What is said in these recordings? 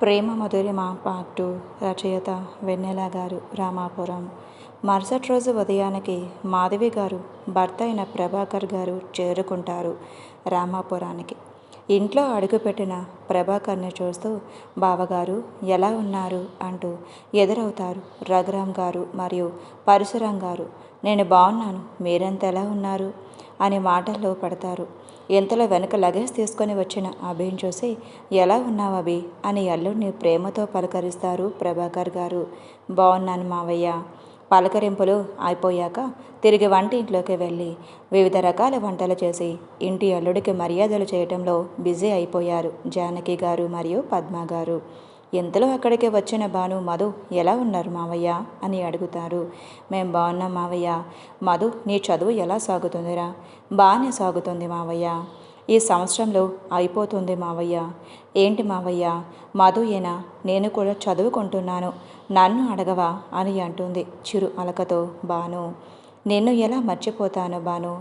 ప్రేమ మధురిమ part 2 రచయిత వెన్నెల గారు రామాపురం. మరుసటి రోజు ఉదయానికి మాధవి గారు భర్త అయిన ప్రభాకర్ గారు చేరుకుంటారు రామాపురానికి. ఇంట్లో అడుగుపెట్టిన ప్రభాకర్ని చూస్తూ బావగారు ఎలా ఉన్నారు అంటూ ఎదురవుతారు రఘురామ్ గారు మరియు పరశురాం గారు. నేను బాగున్నాను, మీరెంత ఎలా ఉన్నారు అని మాటల్లో పడతారు. ఇంతలో వెనక లగేజ్ తీసుకొని వచ్చిన అభిని చూసి ఎలా ఉన్నావు అభి అని అల్లుడిని ప్రేమతో పలకరిస్తారు ప్రభాకర్ గారు. బాగున్నాను మావయ్య. పలకరింపులు అయిపోయాక తిరిగి వంటింట్లోకి వెళ్ళి వివిధ రకాల వంటలు చేసి ఇంటి అల్లుడికి మర్యాదలు చేయటంలో బిజీ అయిపోయారు జానకి గారు మరియు పద్మ గారు. ఇంతలో అక్కడికి వచ్చిన భాను మధు ఎలా ఉన్నారు మావయ్య అని అడుగుతారు. మేం బాగున్నాం మావయ్య. మధు, నీ చదువు ఎలా సాగుతుందిరా? బాగానే సాగుతుంది మావయ్య. ఈ సంవత్సరంలో అయిపోతుంది మావయ్య. ఏంటి మావయ్య, మధు ఏనా? నేను కూడా చదువుకుంటున్నాను, నన్ను అడగవా అని అంటుంది చిరు అలకతో భాను. నిన్ను ఎలా మర్చిపోతాను భాను?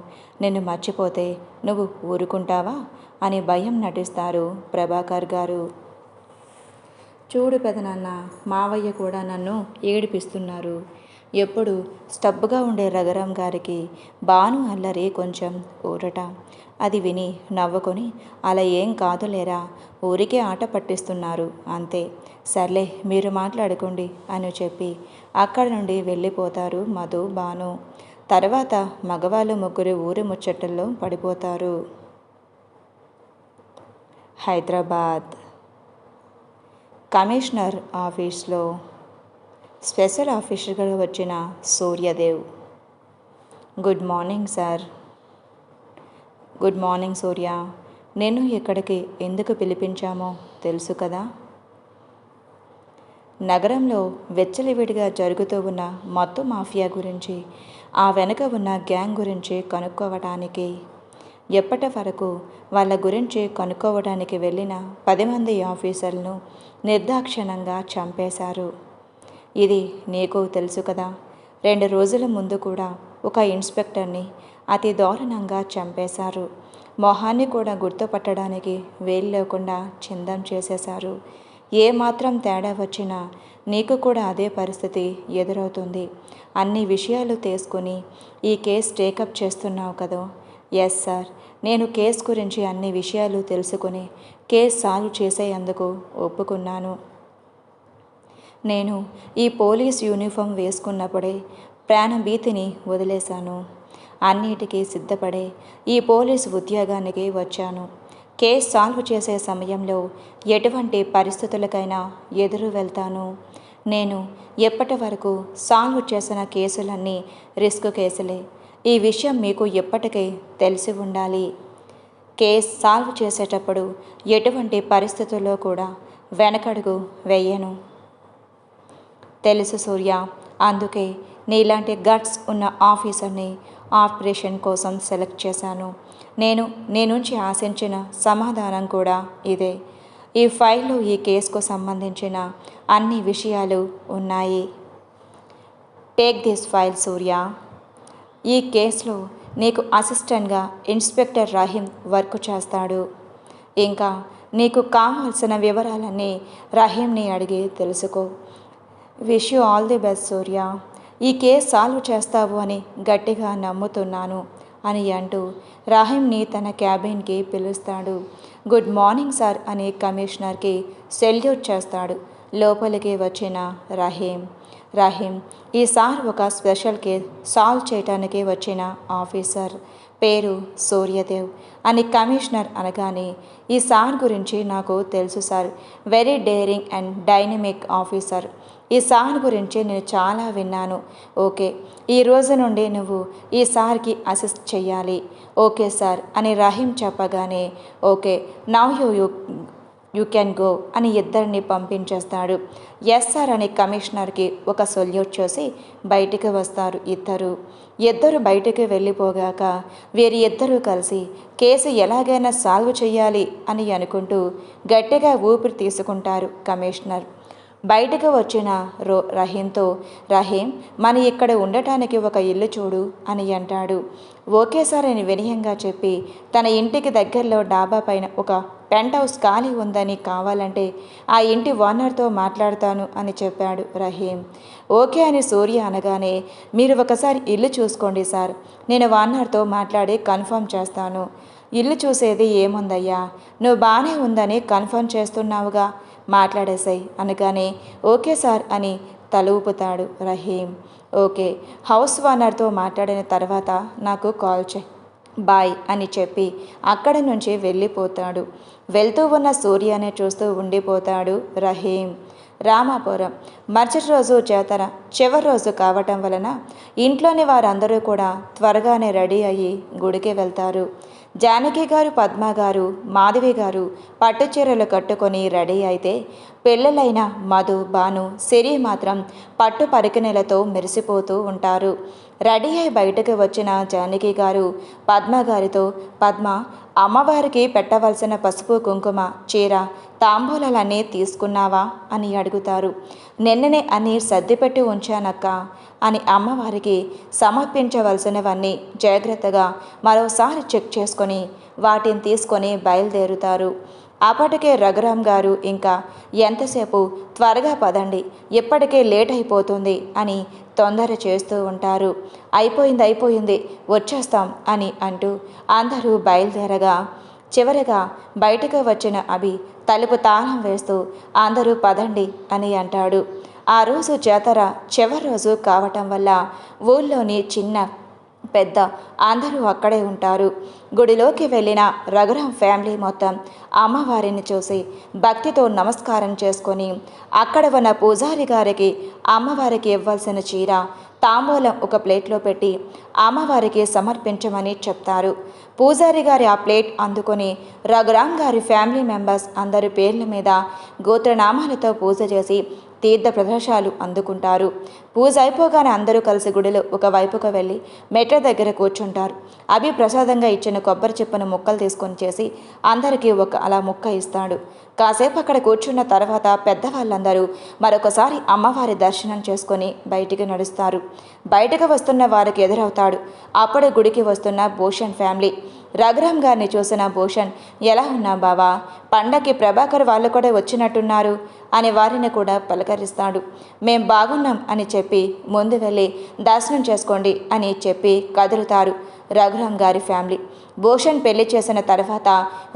నిన్ను మర్చిపోతే నువ్వు ఊరుకుంటావా అని భయం నటిస్తారు ప్రభాకర్ గారు. చూడు పెదనాన్న, మావయ్య కూడా నన్ను ఏడిపిస్తున్నారు. ఎప్పుడు స్టబ్బుగా ఉండే రఘురామ్ గారికి భాను అల్లరి కొంచెం ఊరట. అది విని నవ్వుకొని అలా ఏం కాదులేరా, ఊరికే ఆట పట్టిస్తున్నారు అంతే, సర్లే మీరు మాట్లాడుకోండి అని చెప్పి అక్కడి నుండి వెళ్ళిపోతారు మధు భాను. తర్వాత మగవాళ్ళు ముగ్గురు ఊరి ముచ్చటల్లో పడిపోతారు. హైదరాబాద్ కమిషనర్ ఆఫీస్లో స్పెషల్ ఆఫీసర్గా వచ్చిన Suryadev. Good morning sir. Good morning Surya. నేను ఇక్కడికి ఎందుకు పిలిపించామో తెలుసు కదా? నగరంలో వెచ్చలివిడిగా జరుగుతూ ఉన్న మత్తు మాఫియా గురించి, ఆ వెనుక ఉన్న గ్యాంగ్ గురించి కనుక్కోవటానికి. ఎప్పటి వరకు వాళ్ళ గురించి కనుక్కోవడానికి వెళ్ళిన 10 మంది ఆఫీసర్లను నిర్దాక్షిణ్యంగా చంపేశారు. ఇది నీకు తెలుసు కదా? 2 రోజుల ముందు కూడా ఒక ఇన్స్పెక్టర్ని అతి దారుణంగా చంపేశారు. మొహాన్ని కూడా గుర్తుపట్టడానికి వేలు లేకుండా చిందం చేసేశారు. ఏమాత్రం తేడా వచ్చినా నీకు కూడా అదే పరిస్థితి ఎదురవుతుంది. అన్ని విషయాలు తీసుకుని ఈ కేసు టేకప్ చేస్తున్నావు కదా? ఎస్ సార్, నేను కేసు గురించి అన్ని విషయాలు తెలుసుకుని కేసు సాల్వ్ చేసేందుకు ఒప్పుకున్నాను. నేను ఈ పోలీస్ యూనిఫామ్ వేసుకున్నప్పుడే ప్రాణభీతిని వదిలేశాను. అన్నిటికీ సిద్ధపడే ఈ పోలీసు ఉద్యోగానికి వచ్చాను. కేసు సాల్వ్ చేసే సమయంలో ఎటువంటి పరిస్థితులకైనా ఎదురు వెళ్తాను. నేను ఎప్పటి వరకు సాల్వ్ చేసిన కేసులన్నీ రిస్క్ కేసులే. ఈ విషయం మీకు ఎప్పటికీ తెలిసి ఉండాలి. కేసు సాల్వ్ చేసేటప్పుడు ఎటువంటి పరిస్థితుల్లో కూడా వెనకడుగు వేయను. తెలుసు సూర్య, అందుకే నీలాంటి గట్స్ ఉన్న ఆఫీసర్ని ఆపరేషన్ కోసం సెలెక్ట్ చేశాను. నేను నీ నుంచి ఆశించిన సమాధానం కూడా ఇదే. ఈ ఫైల్లో ఈ కేసుకు సంబంధించిన అన్ని విషయాలు ఉన్నాయి. టేక్ దిస్ ఫైల్ సూర్య. ఈ కేసులో నీకు అసిస్టెంట్గా ఇన్స్పెక్టర్ రహీం వర్క్ చేస్తాడు. ఇంకా నీకు కావాల్సిన వివరాలన్నీ రహీంని అడిగి తెలుసుకో. Wish you all the best Surya. ఈ కేసు సాల్వ్ చేస్తావు అని గట్టిగా నమ్ముతున్నాను అని అంటూ రహీంని తన క్యాబిన్కి పిలుస్తాడు. గుడ్ మార్నింగ్ సార్ అని కమిషనర్కి సెల్యూట్ చేస్తాడు. లోపలికి వచ్చిన రహీం ఈసారి ఒక స్పెషల్ కేస్ సాల్వ్ చేయడానికి వచ్చిన ఆఫీసర్. పేరు సూర్యదేవ్ అని కమిషనర్ అనగానే, ఈ సార్ గురించి నాకు తెలుసు sir, very daring and dynamic officer. ఈ సార్ గురించి నేను చాలా విన్నాను. ఓకే, ఈ రోజు నుండి నువ్వు ఈ సార్కి అసిస్ట్ చెయ్యాలి. ఓకే సార్ అని రహీం చెప్పగానే, okay now you can go అని ఇద్దరిని పంపించేస్తాడు. ఎస్ సార్ అని కమిషనర్కి ఒక సొల్యూట్ చేసి బయటికి వస్తారు ఇద్దరు బయటికి వెళ్ళిపోగాక వీరి ఇద్దరూ కలిసి కేసు ఎలాగైనా సాల్వ్ చేయాలి అని అనుకుంటూ గట్టిగా ఊపిరి తీసుకుంటారు కమిషనర్. బయటకు వచ్చిన రహీంతో, రహీం మన ఇక్కడ ఉండటానికి ఒక ఇల్లు చూడు అని అంటాడు. ఓకే సార్ అని వినయంగా చెప్పి తన ఇంటికి దగ్గరలో డాబా పైన ఒక పెంట్ హౌస్ ఖాళీ ఉందని, కావాలంటే ఆ ఇంటి ఓనర్తో మాట్లాడతాను అని చెప్పాడు రహీం. ఓకే అని సూర్య అనగానే, మీరు ఒకసారి ఇల్లు చూసుకోండి సార్, నేను ఓనర్తో మాట్లాడి కన్ఫర్మ్ చేస్తాను. ఇల్లు చూసేది ఏముందయ్యా, నువ్వు బాగానే ఉందని కన్ఫర్మ్ చేస్తున్నావుగా, మాట్లాడేశాయి అనగానే ఓకే సార్ అని తల ఊపుతాడు రహీం. ఓకే, హౌస్ ఓనర్తో మాట్లాడిన తర్వాత నాకు కాల్ చేయి, బాయ్ అని చెప్పి అక్కడి నుంచి వెళ్ళిపోతాడు. వెళ్తూ ఉన్న సూర్యనే చూస్తూ ఉండిపోతాడు రహీం. రామాపురం మరుసటి రోజు జాతర చివరి రోజు కావటం వలన ఇంట్లోని వారందరూ కూడా త్వరగానే రెడీ అయ్యి గుడికి వెళ్తారు. జానకి గారు, పద్మ గారు, మాధవి గారు పట్టు చీరలు కట్టుకొని రెడీ అయితే, పిల్లలైన మధు, భాను, సిరి మాత్రం పట్టు పరికిణీలతో మెరిసిపోతూ ఉంటారు. రెడీ అయి బయటకు వచ్చిన జానకి గారు పద్మ గారితో, పద్మ, అమ్మవారికి పెట్టవలసిన పసుపు, కుంకుమ, చీర, తాంబూలాలన్నీ తీసుకున్నావా అని అడుగుతారు. నిన్ననే అన్నీ సర్దిపెట్టి ఉంచానక్క అని అమ్మవారికి సమర్పించవలసినవన్నీ జాగ్రత్తగా మరోసారి చెక్ చేసుకొని వాటిని తీసుకొని బయలుదేరుతారు. అప్పటికే రఘురామ్ గారు ఇంకా ఎంతసేపు, త్వరగా పదండి, ఇప్పటికే లేట్ అయిపోతుంది అని తొందర చేస్తూ ఉంటారు. అయిపోయింది వచ్చేస్తాం అని అంటూ అందరూ బయలుదేరగా చివరిగా బయటకు వచ్చిన అభి తలుపు తాళం వేస్తూ అందరూ పదండి అని అంటాడు. ఆ రోజు జాతర చివరి రోజు కావటం వల్ల ఊళ్ళోని చిన్న పెద్ద అందరూ అక్కడే ఉంటారు. గుడిలోకి వెళ్ళిన రఘురామ్ ఫ్యామిలీ మొత్తం అమ్మవారిని చూసి భక్తితో నమస్కారం చేసుకొని అక్కడ ఉన్న పూజారి గారికి అమ్మవారికి ఇవ్వాల్సిన చీర, తాంబూలం ఒక ప్లేట్లో పెట్టి అమ్మవారికి సమర్పించమని చెప్తారు. పూజారి గారి ఆ ప్లేట్ అందుకొని రఘురామ్ గారి ఫ్యామిలీ మెంబర్స్ అందరి పేర్ల మీద గోత్రనామాలతో పూజ చేసి తీర్థ ప్రదర్శాలు అందుకుంటారు. పూజ అయిపోగానే అందరూ కలిసి గుడిలో ఒకవైపుకు వెళ్ళి మెట్ల దగ్గర కూర్చుంటారు. అభి ప్రసాదంగా ఇచ్చిన కొబ్బరి చిప్పను ముక్కలు తీసుకొని చేసి అందరికీ అలా ముక్క ఇస్తాడు. కాసేపు అక్కడ కూర్చున్న తర్వాత పెద్దవాళ్ళందరూ మరొకసారి అమ్మవారి దర్శనం చేసుకొని బయటికి నడుస్తారు. బయటకు వస్తున్న వారికి ఎదురవుతాడు అప్పుడే గుడికి వస్తున్న భూషణ్ ఫ్యామిలీ. రఘురామ్ గారిని చూసిన భూషణ్, ఎలా ఉన్నా బావా, పండక్కి ప్రభాకర్ వాళ్ళు కూడా వచ్చినట్టున్నారు అని వారిని కూడా పలకరిస్తాడు. మేం బాగున్నాం అని చెప్పి ముందు వెళ్ళి దర్శనం చేసుకోండి అని చెప్పి కదులుతారు రఘురామ్ గారి ఫ్యామిలీ. భూషణ్ పెళ్లి చేసిన తర్వాత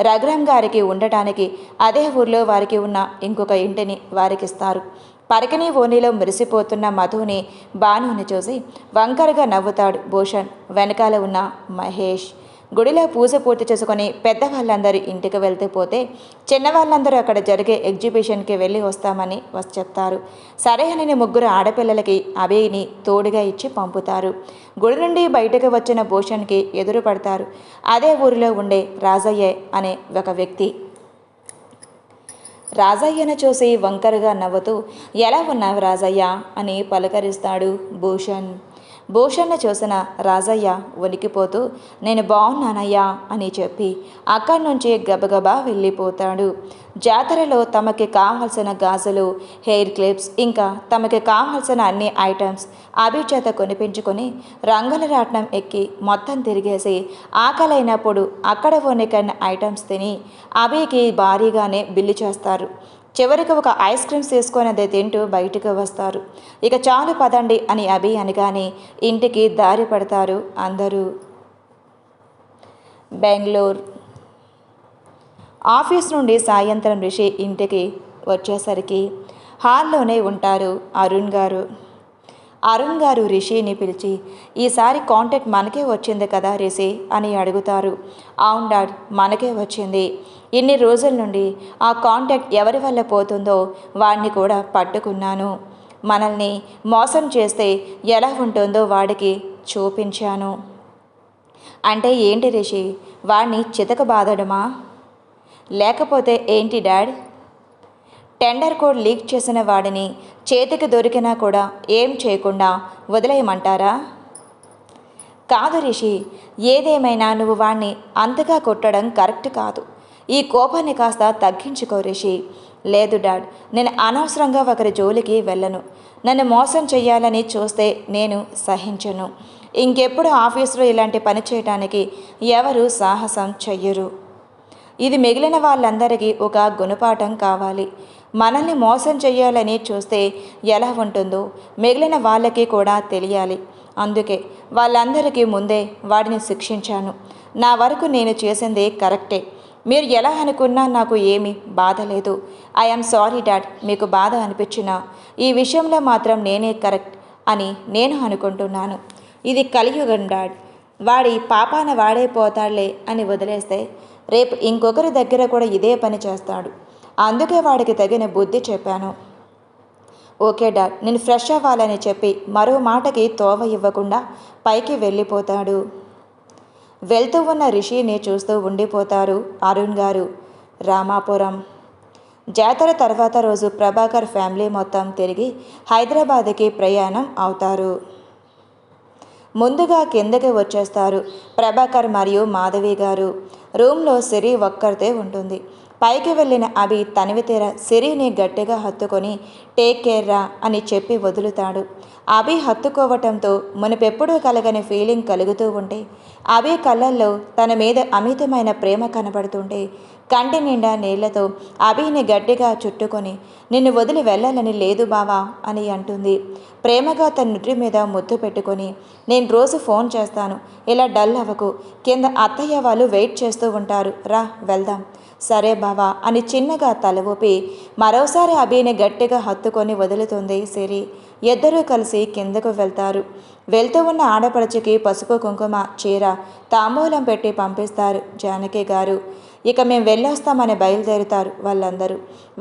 రఘురామ్ గారికి ఉండటానికి అదే ఊర్లో వారికి ఉన్న ఇంకొక ఇంటిని వారికిస్తారు. పరికిణీ ఓణిలో మెరిసిపోతున్న మధుని, భానుని చూసి వంకరగా నవ్వుతాడు భూషణ్. వెనకాల ఉన్న మహేష్. గుడిలో పూజ పూర్తి చేసుకొని పెద్దవాళ్ళందరూ ఇంటికి వెళ్తూ పోతే చిన్నవాళ్ళందరూ అక్కడ జరిగే ఎగ్జిబిషన్కి వెళ్ళి వస్తామని చెప్తారు. సరే అని ముగ్గురు ఆడపిల్లలకి అభిని తోడుగా ఇచ్చి పంపుతారు. గుడి నుండి బయటకు వచ్చిన భూషణ్కి ఎదురు పడతారు అదే ఊరిలో ఉండే రాజయ్య అనే ఒక వ్యక్తి. రాజయ్యను చూసి వంకరగా నవ్వుతూ, ఎలా ఉన్నావు రాజయ్య అని పలకరిస్తాడు భూషణ్. భూషణ్ను చూసిన రాజయ్య వణికిపోతూ, నేను బాగున్నానయ్యా అని చెప్పి అక్కడి నుంచి గబగబా వెళ్ళిపోతాడు. జాతరలో తమకి కావాల్సిన గాజులు, హెయిర్ క్లిప్స్, ఇంకా తమకి కావాల్సిన అన్ని ఐటమ్స్ అభి చేత కొనిపించుకొని రంగుల రాట్నం ఎక్కి మొత్తం తిరిగేసి ఆకలైనప్పుడు అక్కడ కొనికన్న ఐటమ్స్ తిని అభికి భారీగానే బిల్లు చేస్తారు. చివరికి ఒక ఐస్ క్రీమ్స్ తీసుకొని అది తింటూ బయటకు వస్తారు. ఇక చాలు పదండి అని అభి అనగానే ఇంటికి దారి పడతారు అందరూ. బెంగళూరు ఆఫీస్ నుండి సాయంత్రం రిషి ఇంటికి వచ్చేసరికి హాల్లోనే ఉంటారు అరుణ్ గారు. అరుణ్ గారు రిషిని పిలిచి, ఈసారి కాంటాక్ట్ మనకే వచ్చింది కదా రిషి అని అడుగుతారు. అవును డాడ్, మనకే వచ్చింది. ఇన్ని రోజుల నుండి ఆ కాంటాక్ట్ ఎవరి వల్ల పోతుందో వాడిని కూడా పట్టుకున్నాను. మనల్ని మోసం చేస్తే ఎలా ఉంటుందో వాడికి చూపించాను. అంటే ఏంటి రిషి, వాడిని చితక బాధడమా, లేకపోతే ఏంటి డాడ్? టెండర్ కోడ్ లీక్ చేసిన వాడిని చేతికి దొరికినా కూడా ఏం చేయకుండా వదిలేయమంటారా? కాదు రిషి, ఏదేమైనా నువ్వు వాణ్ణి అంతగా కొట్టడం కరెక్ట్ కాదు. ఈ కోపాన్ని కాస్త తగ్గించుకో రిషి. లేదు డాడ్, నేను అనవసరంగా ఒకరి జోలికి వెళ్ళను. నన్ను మోసం చెయ్యాలని చూస్తే నేను సహించను. ఇంకెప్పుడు ఆఫీసులో ఇలాంటి పని చేయడానికి ఎవరు సాహసం చెయ్యరు. ఇది మిగిలిన వాళ్ళందరికీ ఒక గుణపాఠం కావాలి. మనల్ని మోసం చేయాలని చూస్తే ఎలా ఉంటుందో మిగిలిన వాళ్ళకి కూడా తెలియాలి. అందుకే వాళ్ళందరికీ ముందే వాడిని శిక్షించాను. నా వరకు నేను చేసింది కరెక్టే. మీరు ఎలా అనుకున్నా నాకు ఏమీ బాధ లేదు. I'm sorry dad. మీకు బాధ అనిపించినా ఈ విషయంలో మాత్రం నేనే కరెక్ట్ అని నేను అనుకుంటున్నాను. ఇది కలియుగం డాడ్. వాడి పాపాన వాడే పోతాడులే అని వదిలేస్తే రేపు ఇంకొకరి దగ్గర కూడా ఇదే పని చేస్తాడు. అందుకే వాడికి తగిన బుద్ధి చెప్పాను. Okay dad. నేను ఫ్రెష్ అవ్వాలని చెప్పి మరో మాటకి తోవ ఇవ్వకుండా పైకి వెళ్ళిపోతాడు. వెళ్తూ ఉన్న రిషిని చూస్తూ ఉండిపోతారు అరుణ్ గారు. రామాపురం జాతర తర్వాత రోజు ప్రభాకర్ ఫ్యామిలీ మొత్తం తిరిగి హైదరాబాద్కి ప్రయాణం అవుతారు. ముందుగా కిందకి వచ్చేస్తారు ప్రభాకర్ మరియు మాధవి గారు. రూమ్లో సిరి ఒక్కరితే ఉంటుంది. పైకి వెళ్ళిన అభి తనివి తీర సిరిని గట్టిగా హత్తుకొని టేక్ కేర్ రా అని చెప్పి వదులుతాడు. అభి హత్తుకోవటంతో మునుపెప్పుడూ కలగని ఫీలింగ్ కలుగుతూ ఉంటే అభి కళ్ళల్లో తన మీద అమితమైన ప్రేమ కనబడుతుంటే కంటి నిండా నీళ్లతో అభిని గట్టిగా చుట్టుకొని నిన్ను వదిలి వెళ్ళాలని లేదు బావా అని అంటుంది. ప్రేమగా తన నుటి మీద ముద్దు పెట్టుకొని నేను రోజు ఫోన్ చేస్తాను, ఇలా డల్ అవ్వకు, కింద అత్తయ్య వాళ్ళు వెయిట్ చేస్తూ ఉంటారు, రా వెళ్దాం. సరే బావా అని చిన్నగా తల ఊపి మరోసారి అభిని గట్టిగా హత్తుకొని వదులుతుంది సిరి. ఇద్దరూ కలిసి కిందకు వెళ్తారు. వెళ్తూ ఉన్న ఆడపడుచుకి పసుపు కుంకుమ చీర తాంబూలం పెట్టి పంపిస్తారు జానకి గారు. ఇక మేము వెళ్ళొస్తామని బయలుదేరుతారు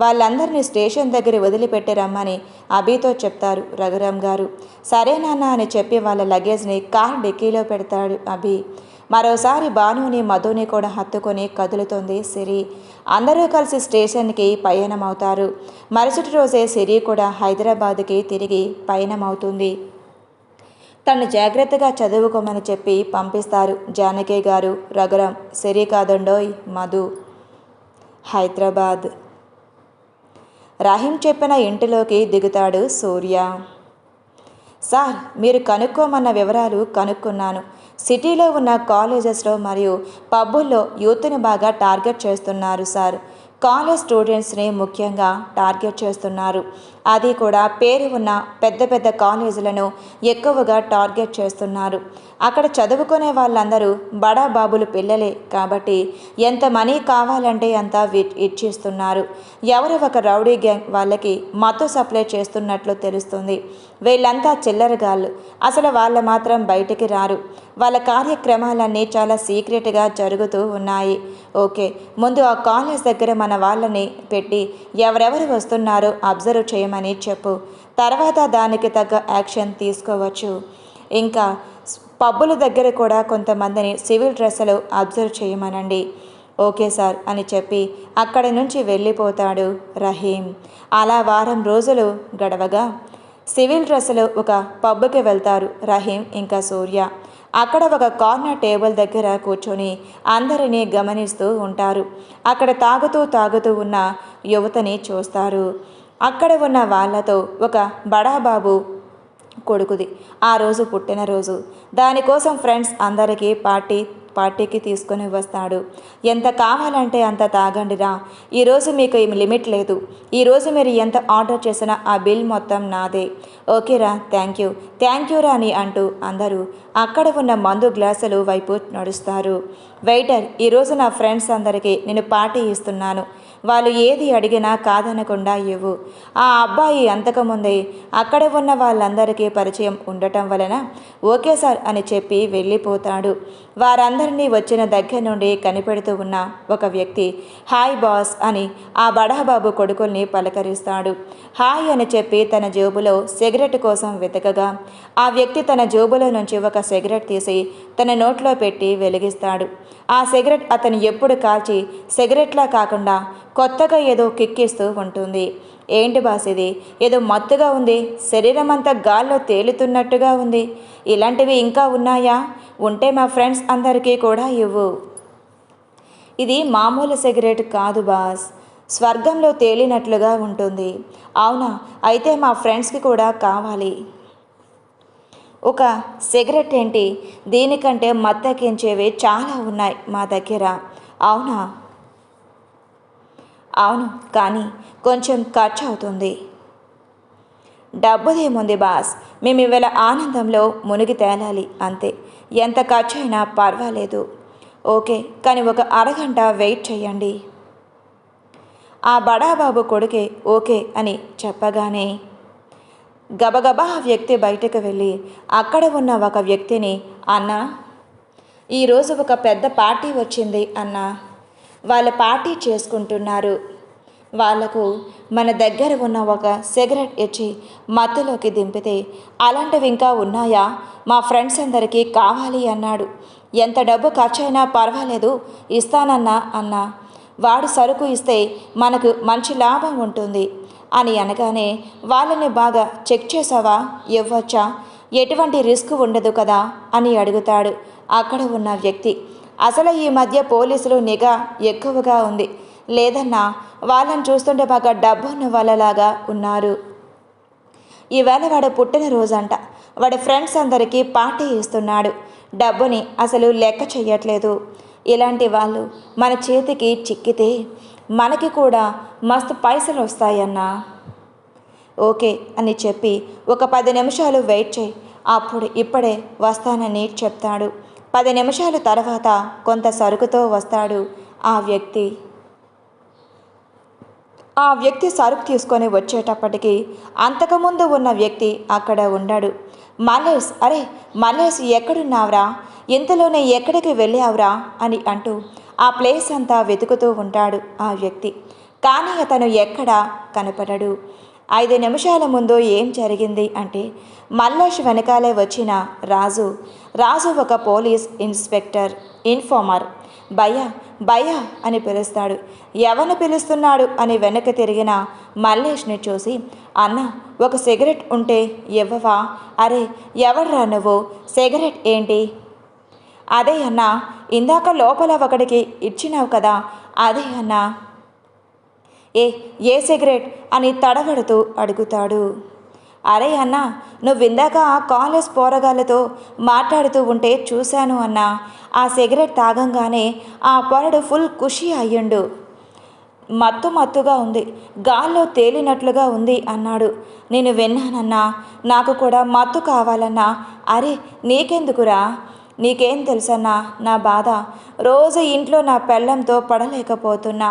వాళ్ళందరినీ స్టేషన్ దగ్గర వదిలిపెట్టి రమ్మని అభితో చెప్తారు రఘురామ్ గారు. సరే నాన్న అని చెప్పి వాళ్ళ లగేజ్ని కార్ డిక్కీలో పెడతాడు అభి. మరోసారి భానుని మధుని కూడా హత్తుకొని కదులుతుంది సిరి. అందరూ కలిసి స్టేషన్కి పయనమవుతారు. మరుసటి రోజే సిరి కూడా హైదరాబాద్కి తిరిగి పయనమవుతుంది. తను జాగ్రత్తగా చదువుకోమని చెప్పి పంపిస్తారు జానకి గారు. రఘురామ్ సిరి కాదండోయ్ మధు. హైదరాబాద్ రాహిం చెప్పిన ఇంటిలోకి దిగుతాడు సూర్య. సార్, మీరు కనుక్కోమన్న వివరాలు కనుక్కున్నాను. సిటీలో ఉన్న కాలేజెస్లో మరియు పబ్బుల్లో యూత్ని బాగా టార్గెట్ చేస్తున్నారు సార్. కాలేజ్ స్టూడెంట్స్ని ముఖ్యంగా టార్గెట్ చేస్తున్నారు. అది కూడా పేరు ఉన్న పెద్ద పెద్ద కాలేజీలను ఎక్కువగా టార్గెట్ చేస్తున్నారు. అక్కడ చదువుకునే వాళ్ళందరూ బడా బాబులు పిల్లలే కాబట్టి ఎంత మనీ కావాలంటే అంత ఇచ్చిస్తున్నారు. ఎవరు ఒక రౌడీ గ్యాంగ్ వాళ్ళకి మత్తు సప్లై చేస్తున్నట్లు తెలుస్తుంది. వీళ్ళంతా చిల్లరగాళ్ళు. అసలు వాళ్ళ మాత్రం బయటికి రారు. వాళ్ళ కార్యక్రమాలన్నీ చాలా సీక్రెట్గా జరుగుతూ ఉన్నాయి. ఓకే, ముందు ఆ కాలేజ్ దగ్గర మన వాళ్ళని పెట్టి ఎవరెవరు వస్తున్నారో అబ్జర్వ్ చేయమని చెప్పు. తర్వాత దానికి తగ్గ యాక్షన్ తీసుకోవచ్చు. ఇంకా పబ్బుల దగ్గర కూడా కొంతమందిని సివిల్ డ్రెస్సులు అబ్జర్వ్ చేయమనండి. ఓకే సార్ అని చెప్పి అక్కడి నుంచి వెళ్ళిపోతాడు రహీం. అలా వారం రోజులు గడవగా సివిల్ డ్రెస్సులో ఒక పబ్కి వెళ్తారు రహీం ఇంకా సూర్య. అక్కడ ఒక కార్నర్ టేబుల్ దగ్గర కూర్చొని అందరినీ గమనిస్తూ ఉంటారు. అక్కడ తాగుతూ ఉన్న యువతని చూస్తారు. అక్కడ ఉన్న వాళ్ళతో ఒక బడాబాబు కొడుకుది ఆ రోజు పుట్టినరోజు. దానికోసం ఫ్రెండ్స్ అందరికీ పార్టీకి తీసుకొని వస్తాడు. ఎంత కావాలంటే అంత తాగండిరా, ఈరోజు మీకు ఏమి లిమిట్ లేదు. ఈరోజు మీరు ఎంత ఆర్డర్ చేసినా ఆ బిల్ మొత్తం నాదే. ఓకేరా, థ్యాంక్ యూ రా అని అంటూ అందరూ అక్కడ ఉన్న మందు గ్లాసులు వైపు నడుస్తారు. వెయిటర్, ఈరోజు నా ఫ్రెండ్స్ అందరికీ నేను పార్టీ ఇస్తున్నాను. వాళ్ళు ఏది అడిగినా కాదనకుండా ఇవ్వు. ఆ అబ్బాయి అంతకుముందే అక్కడ ఉన్న వాళ్ళందరికీ పరిచయం ఉండటం వలన ఓకే సార్ అని చెప్పి వెళ్ళిపోతాడు. వారందరినీ వచ్చిన దగ్గర నుండి కనిపెడుతూ ఉన్న ఒక వ్యక్తి హాయ్ బాస్ అని ఆ బడాబాబు కొడుకుల్ని పలకరిస్తాడు. హాయ్ అని చెప్పి తన జేబులో సిగరెట్ కోసం వెతకగా ఆ వ్యక్తి తన జేబులో నుంచి ఒక సిగరెట్ తీసి తన నోట్లో పెట్టి వెలిగిస్తాడు. ఆ సిగరెట్ అతను ఎప్పుడు కాల్చి సిగరెట్లా కాకుండా కొత్తగా ఏదో కిక్కిస్తూ ఉంటుంది. ఏంటి బాస్ ఇది, ఏదో మత్తుగా ఉంది, శరీరం అంతా గాల్లో తేలుతున్నట్టుగా ఉంది. ఇలాంటివి ఇంకా ఉన్నాయా? ఉంటే మా ఫ్రెండ్స్ అందరికీ కూడా ఇవ్వు. ఇది మామూలు సిగరెట్ కాదు బాస్, స్వర్గంలో తేలినట్లుగా ఉంటుంది. అవునా, అయితే మా ఫ్రెండ్స్కి కూడా కావాలి. ఒక సిగరెట్ ఏంటి, దీనికంటే మత్తెక్కించేవి చాలా ఉన్నాయి మా దగ్గర. అవునా, అవును, కానీ కొంచెం ఖర్చు అవుతుంది. డబ్బుదేముంది బాస్, మేము ఇవాళ ఆనందంలో మునిగి తేలాలి అంతే. ఎంత ఖర్చు అయినా పర్వాలేదు. ఓకే, కానీ ఒక అరగంట వెయిట్ చేయండి. ఆ బడాబాబు కొడుకే ఓకే అని చెప్పగానే గబగబా ఆ వ్యక్తి బయటకు వెళ్ళి అక్కడ ఉన్న ఒక వ్యక్తిని, అన్నా, ఈరోజు ఒక పెద్ద పార్టీ వచ్చింది అన్నా, వాళ్ళ పార్టీ చేసుకుంటున్నారు. వాళ్లకు మన దగ్గర ఉన్న ఒక సిగరెట్ ఇచ్చి మత్తులోకి దింపితే అలాంటివి ఇంకా ఉన్నాయా? మా ఫ్రెండ్స్ అందరికీ కావాలి అన్నాడు. ఎంత డబ్బు ఖర్చైనా పర్వాలేదు, ఇస్తానన్నా అన్నా. వాడు సరుకు ఇస్తే మనకు మంచి లాభం ఉంటుంది అని అనగానే, వాళ్ళని బాగా చెక్ చేసావా? ఇవ్వచ్చా? ఎటువంటి రిస్క్ ఉండదు కదా అని అడుగుతాడు అక్కడ ఉన్న వ్యక్తి. అసలు ఈ మధ్య పోలీసులు నిఘా ఎక్కువగా ఉంది. లేదన్నా, వాళ్ళని చూస్తుంటే బాగా డబ్బున్న వాళ్ళలాగా ఉన్నారు. ఈవేళ వాడు పుట్టినరోజంట. వాడి ఫ్రెండ్స్ అందరికీ పార్టీ ఇస్తున్నాడు. డబ్బుని అసలు లెక్క చెయ్యట్లేదు. ఇలాంటి వాళ్ళు మన చేతికి చిక్కితే మనకి కూడా మస్తు పైసలు వస్తాయన్నా. ఓకే అని చెప్పి ఒక 10 నిమిషాలు వెయిట్ చేయి, అప్పుడు ఇప్పుడే వస్తానని చెప్తాడు. 10 నిమిషాల తర్వాత కొంత సరుకుతో వస్తాడు ఆ వ్యక్తి. ఆ వ్యక్తి సరుకు తీసుకొని వచ్చేటప్పటికి అంతకుముందు ఉన్న వ్యక్తి అక్కడ ఉండడు. మల్లేష్, అరే మల్లేష్, ఎక్కడున్నావురా? ఇంతలోనే ఎక్కడికి వెళ్ళావురా అని అంటూ ఆ ప్లేస్ అంతా వెతుకుతూ ఉంటాడు ఆ వ్యక్తి. కానీ అతను ఎక్కడా కనపడడు. 5 నిమిషాల ముందు ఏం జరిగింది అంటే, మల్లేష్ వెనకాలే వచ్చిన రాజు ఒక పోలీస్ ఇన్స్పెక్టర్ ఇన్ఫార్మర్. భయ్యా భయ్యా అని పిలుస్తాడు. ఎవరిని పిలుస్తున్నాడు అని వెనక్కి తిరిగిన మల్లేష్ని చూసి, అన్న, ఒక సిగరెట్ ఉంటే ఇవ్వవా? అరే ఎవడ్రా నువ్వు? సిగరెట్ ఏంటి? అదే అన్నా, ఇందాక లోపల ఒకడికి ఇచ్చినావు కదా, అదే అన్నా. ఏ సిగరెట్ అని తడబడుతూ అడుగుతాడు. అరే అన్నా, నువ్విందాక ఆ కాలేజ్ పోరగాళ్ళతో మాట్లాడుతూ ఉంటే చూశాను అన్నా. ఆ సిగరెట్ తాగంగానే ఆ పోరడు ఫుల్ ఖుషి అయ్యిండు. మత్తుగా ఉంది, గాల్లో తేలినట్లుగా ఉంది అన్నాడు. నేను విన్నానన్నా, నాకు కూడా మత్తు కావాలన్నా. అరే నీకెందుకురా? నీకేం తెలుసన్నా నా బాధ? రోజు ఇంట్లో నా పెళ్ళంతో పడలేకపోతున్నా.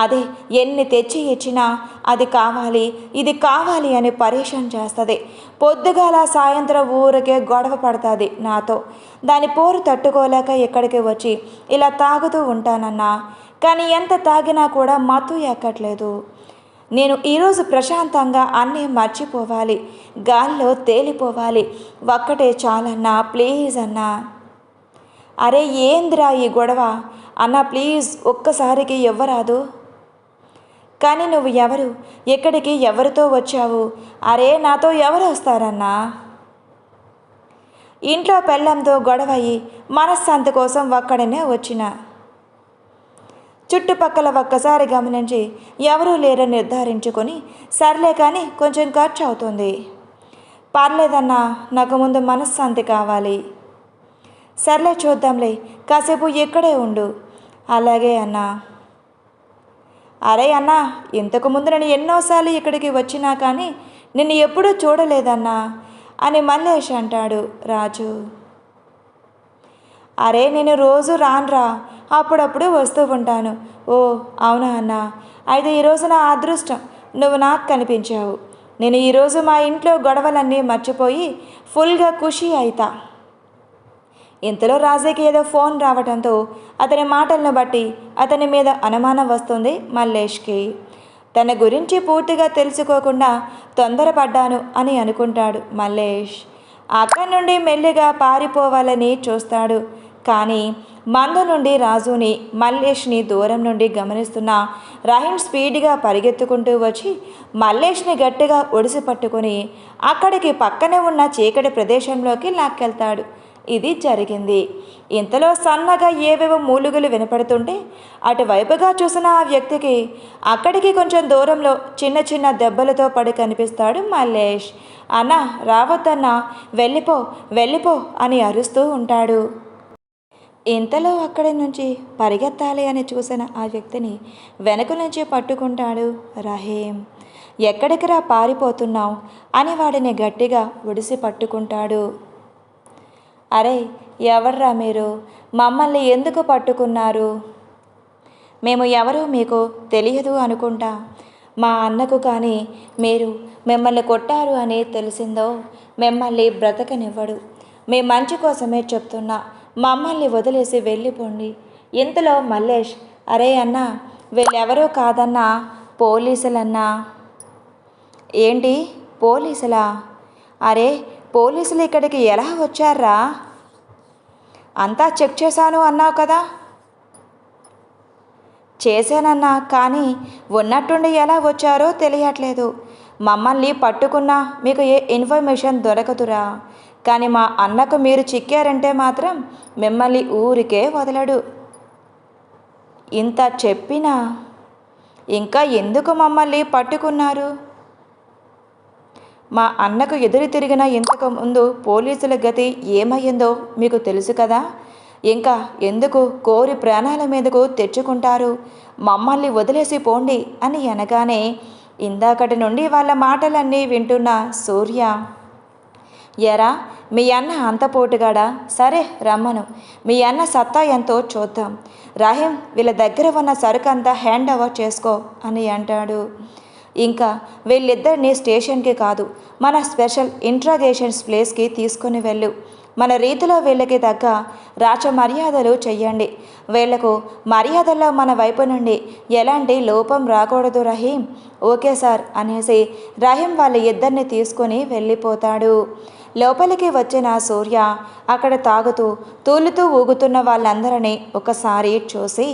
అదే ఎన్ని తెచ్చి ఇచ్చినా అది కావాలి ఇది కావాలి అని పరేషాన్ చేస్తుంది. పొద్దుగాల సాయంత్రం ఊరికే గొడవ పడుతుంది నాతో. దాని పోరు తట్టుకోలేక ఇక్కడికి వచ్చి ఇలా తాగుతూ ఉంటానన్నా. కానీ ఎంత తాగినా కూడా మత్తు ఎక్కట్లేదు. నేను ఈరోజు ప్రశాంతంగా అన్నీ మర్చిపోవాలి, గాల్లో తేలిపోవాలి. ఒక్కటే చాలన్నా, ప్లీజ్ అన్నా. అరే ఏందిరా ఈ గొడవ అన్నా, ప్లీజ్ ఒక్కసారికి ఇవ్వరాదు. కానీ నువ్వు ఎవరు? ఎక్కడికి ఎవరితో వచ్చావు? అరే నాతో ఎవరు వస్తారన్నా? ఇంట్లో పెళ్ళంతో గొడవయి మనశ్శాంతి కోసం ఒక్కడనే వచ్చిన. చుట్టుపక్కల ఒక్కసారి గమనించి ఎవరూ లేరని నిర్ధారించుకొని, సర్లే కానీ కొంచెం ఖర్చు అవుతుంది. పర్లేదన్నా, నాకు ముందు మనశ్శాంతి కావాలి. సర్లే చూద్దాంలే, కాసేపు ఇక్కడే ఉండు. అలాగే అన్నా. అరే అన్నా, ఇంతకుముందు నేను ఎన్నోసార్లు ఇక్కడికి వచ్చినా కానీ నిన్ను ఎప్పుడూ చూడలేదన్నా అని మల్లేష్ అంటాడు రాజు. అరే నేను రోజు రాన్రా, అప్పుడప్పుడు వస్తూ ఉంటాను. ఓ అవునా అన్నా, అయితే ఈరోజు నా అదృష్టం, నువ్వు నాకు కనిపించావు. నేను ఈరోజు మా ఇంట్లో గొడవలన్నీ మర్చిపోయి ఫుల్గా ఖుషి అవుతా. ఇంతలో రాజుకి ఏదో ఫోన్ రావడంతో అతని మాటలను బట్టి అతని మీద అనుమానం వస్తుంది మల్లేష్కి. తన గురించి పూర్తిగా తెలుసుకోకుండా తొందరపడ్డాను అని అనుకుంటాడు మల్లేష్. అక్కడి నుండి మెల్లిగా పారిపోవాలని చూస్తాడు. కానీ మందు నుండి రాజుని, మల్లేష్ని దూరం నుండి గమనిస్తున్న రహీం స్పీడ్గా పరిగెత్తుకుంటూ వచ్చి మల్లేష్ని గట్టిగా ఒడిసి పట్టుకొని అక్కడికి పక్కనే ఉన్న చీకటి ప్రదేశంలోకి లాక్కెళ్తాడు. ఇది జరిగింది. ఇంతలో సన్నగా ఏవేవో మూలుగులు వినపడుతుంటే అటువైపుగా చూసిన ఆ వ్యక్తికి అక్కడికి కొంచెం దూరంలో చిన్న చిన్న దెబ్బలతో పడి కనిపిస్తాడు మల్లేష్. అన్నా రావద్దన్నా, వెళ్ళిపో వెళ్ళిపో అని అరుస్తూ ఉంటాడు. ఇంతలో అక్కడి నుంచి పరిగెత్తాలి అని చూసిన ఆ వ్యక్తిని వెనక నుంచి పట్టుకుంటాడు రహీం. ఎక్కడికిరా పారిపోతున్నావు అని వాడిని గట్టిగా ఒడిసి పట్టుకుంటాడు. అరే, ఎవర్రా మీరు? మమ్మల్ని ఎందుకు పట్టుకున్నారు? మేము ఎవరో మీకు తెలియదు అనుకుంటా. మా అన్నకు కానీ మీరు మిమ్మల్ని కొట్టారు అని తెలిసిందో మిమ్మల్ని బ్రతకనివ్వడు. మీ మంచి కోసమే చెప్తున్నా, మమ్మల్ని వదిలేసి వెళ్ళిపోండి. ఇంతలో మల్లేష్, అరే అన్నా, వీళ్ళెవరో కాదన్నా, పోలీసులన్నా. ఏంటి పోలీసులా? అరే, పోలీసులు ఇక్కడికి ఎలా వచ్చారా? అంతా చెక్ చేశాను అన్నావు కదా. చేశానన్నా, కానీ ఉన్నట్టుండి ఎలా వచ్చారో తెలియట్లేదు. మమ్మల్ని పట్టుకున్నా మీకు ఏ ఇన్ఫర్మేషన్ దొరకదురా. కానీ మా అన్నకు మీరు చిక్కారంటే మాత్రం మిమ్మల్ని ఊరికే వదలడు. ఇంత చెప్పినా ఇంకా ఎందుకు మమ్మల్ని పట్టుకున్నారు? మా అన్నకు ఎదురు తిరిగిన ఇంతకు ముందు పోలీసుల గతి ఏమయ్యిందో మీకు తెలుసు కదా. ఇంకా ఎందుకు కోరి ప్రాణాల మీదకు తెచ్చుకుంటారు? మమ్మల్ని వదిలేసి పోండి అని అనగానే ఇందాకటి నుండి వాళ్ళ మాటలన్నీ వింటున్న సూర్య, ఎరా మీ అన్న అంత పోటుగాడా? సరే రమ్మను, మీ అన్న సత్తా ఎంతో చూద్దాం. రహీం, వీళ్ళ దగ్గర ఉన్న సరుకంతా హ్యాండ్ ఓవర్ చేసుకో అని అంటాడు. ఇంకా వీళ్ళిద్దరిని స్టేషన్కి కాదు, మన స్పెషల్ ఇంట్రాగేషన్స్ ప్లేస్కి తీసుకుని వెళ్ళు. మన రీతిలో వీళ్ళకి తగ్గ రాచ మర్యాదలు చెయ్యండి. వీళ్లకు మర్యాదల్లో మన వైపు నుండి ఎలాంటి లోపం రాకూడదు రహీం. ఓకే సార్ అనేసి రహీం వాళ్ళ ఇద్దరిని తీసుకొని వెళ్ళిపోతాడు. లోపలికి వచ్చిన సూర్య అక్కడ తాగుతూ తూలుతూ ఊగుతున్న వాళ్ళందరినీ ఒకసారి చూసి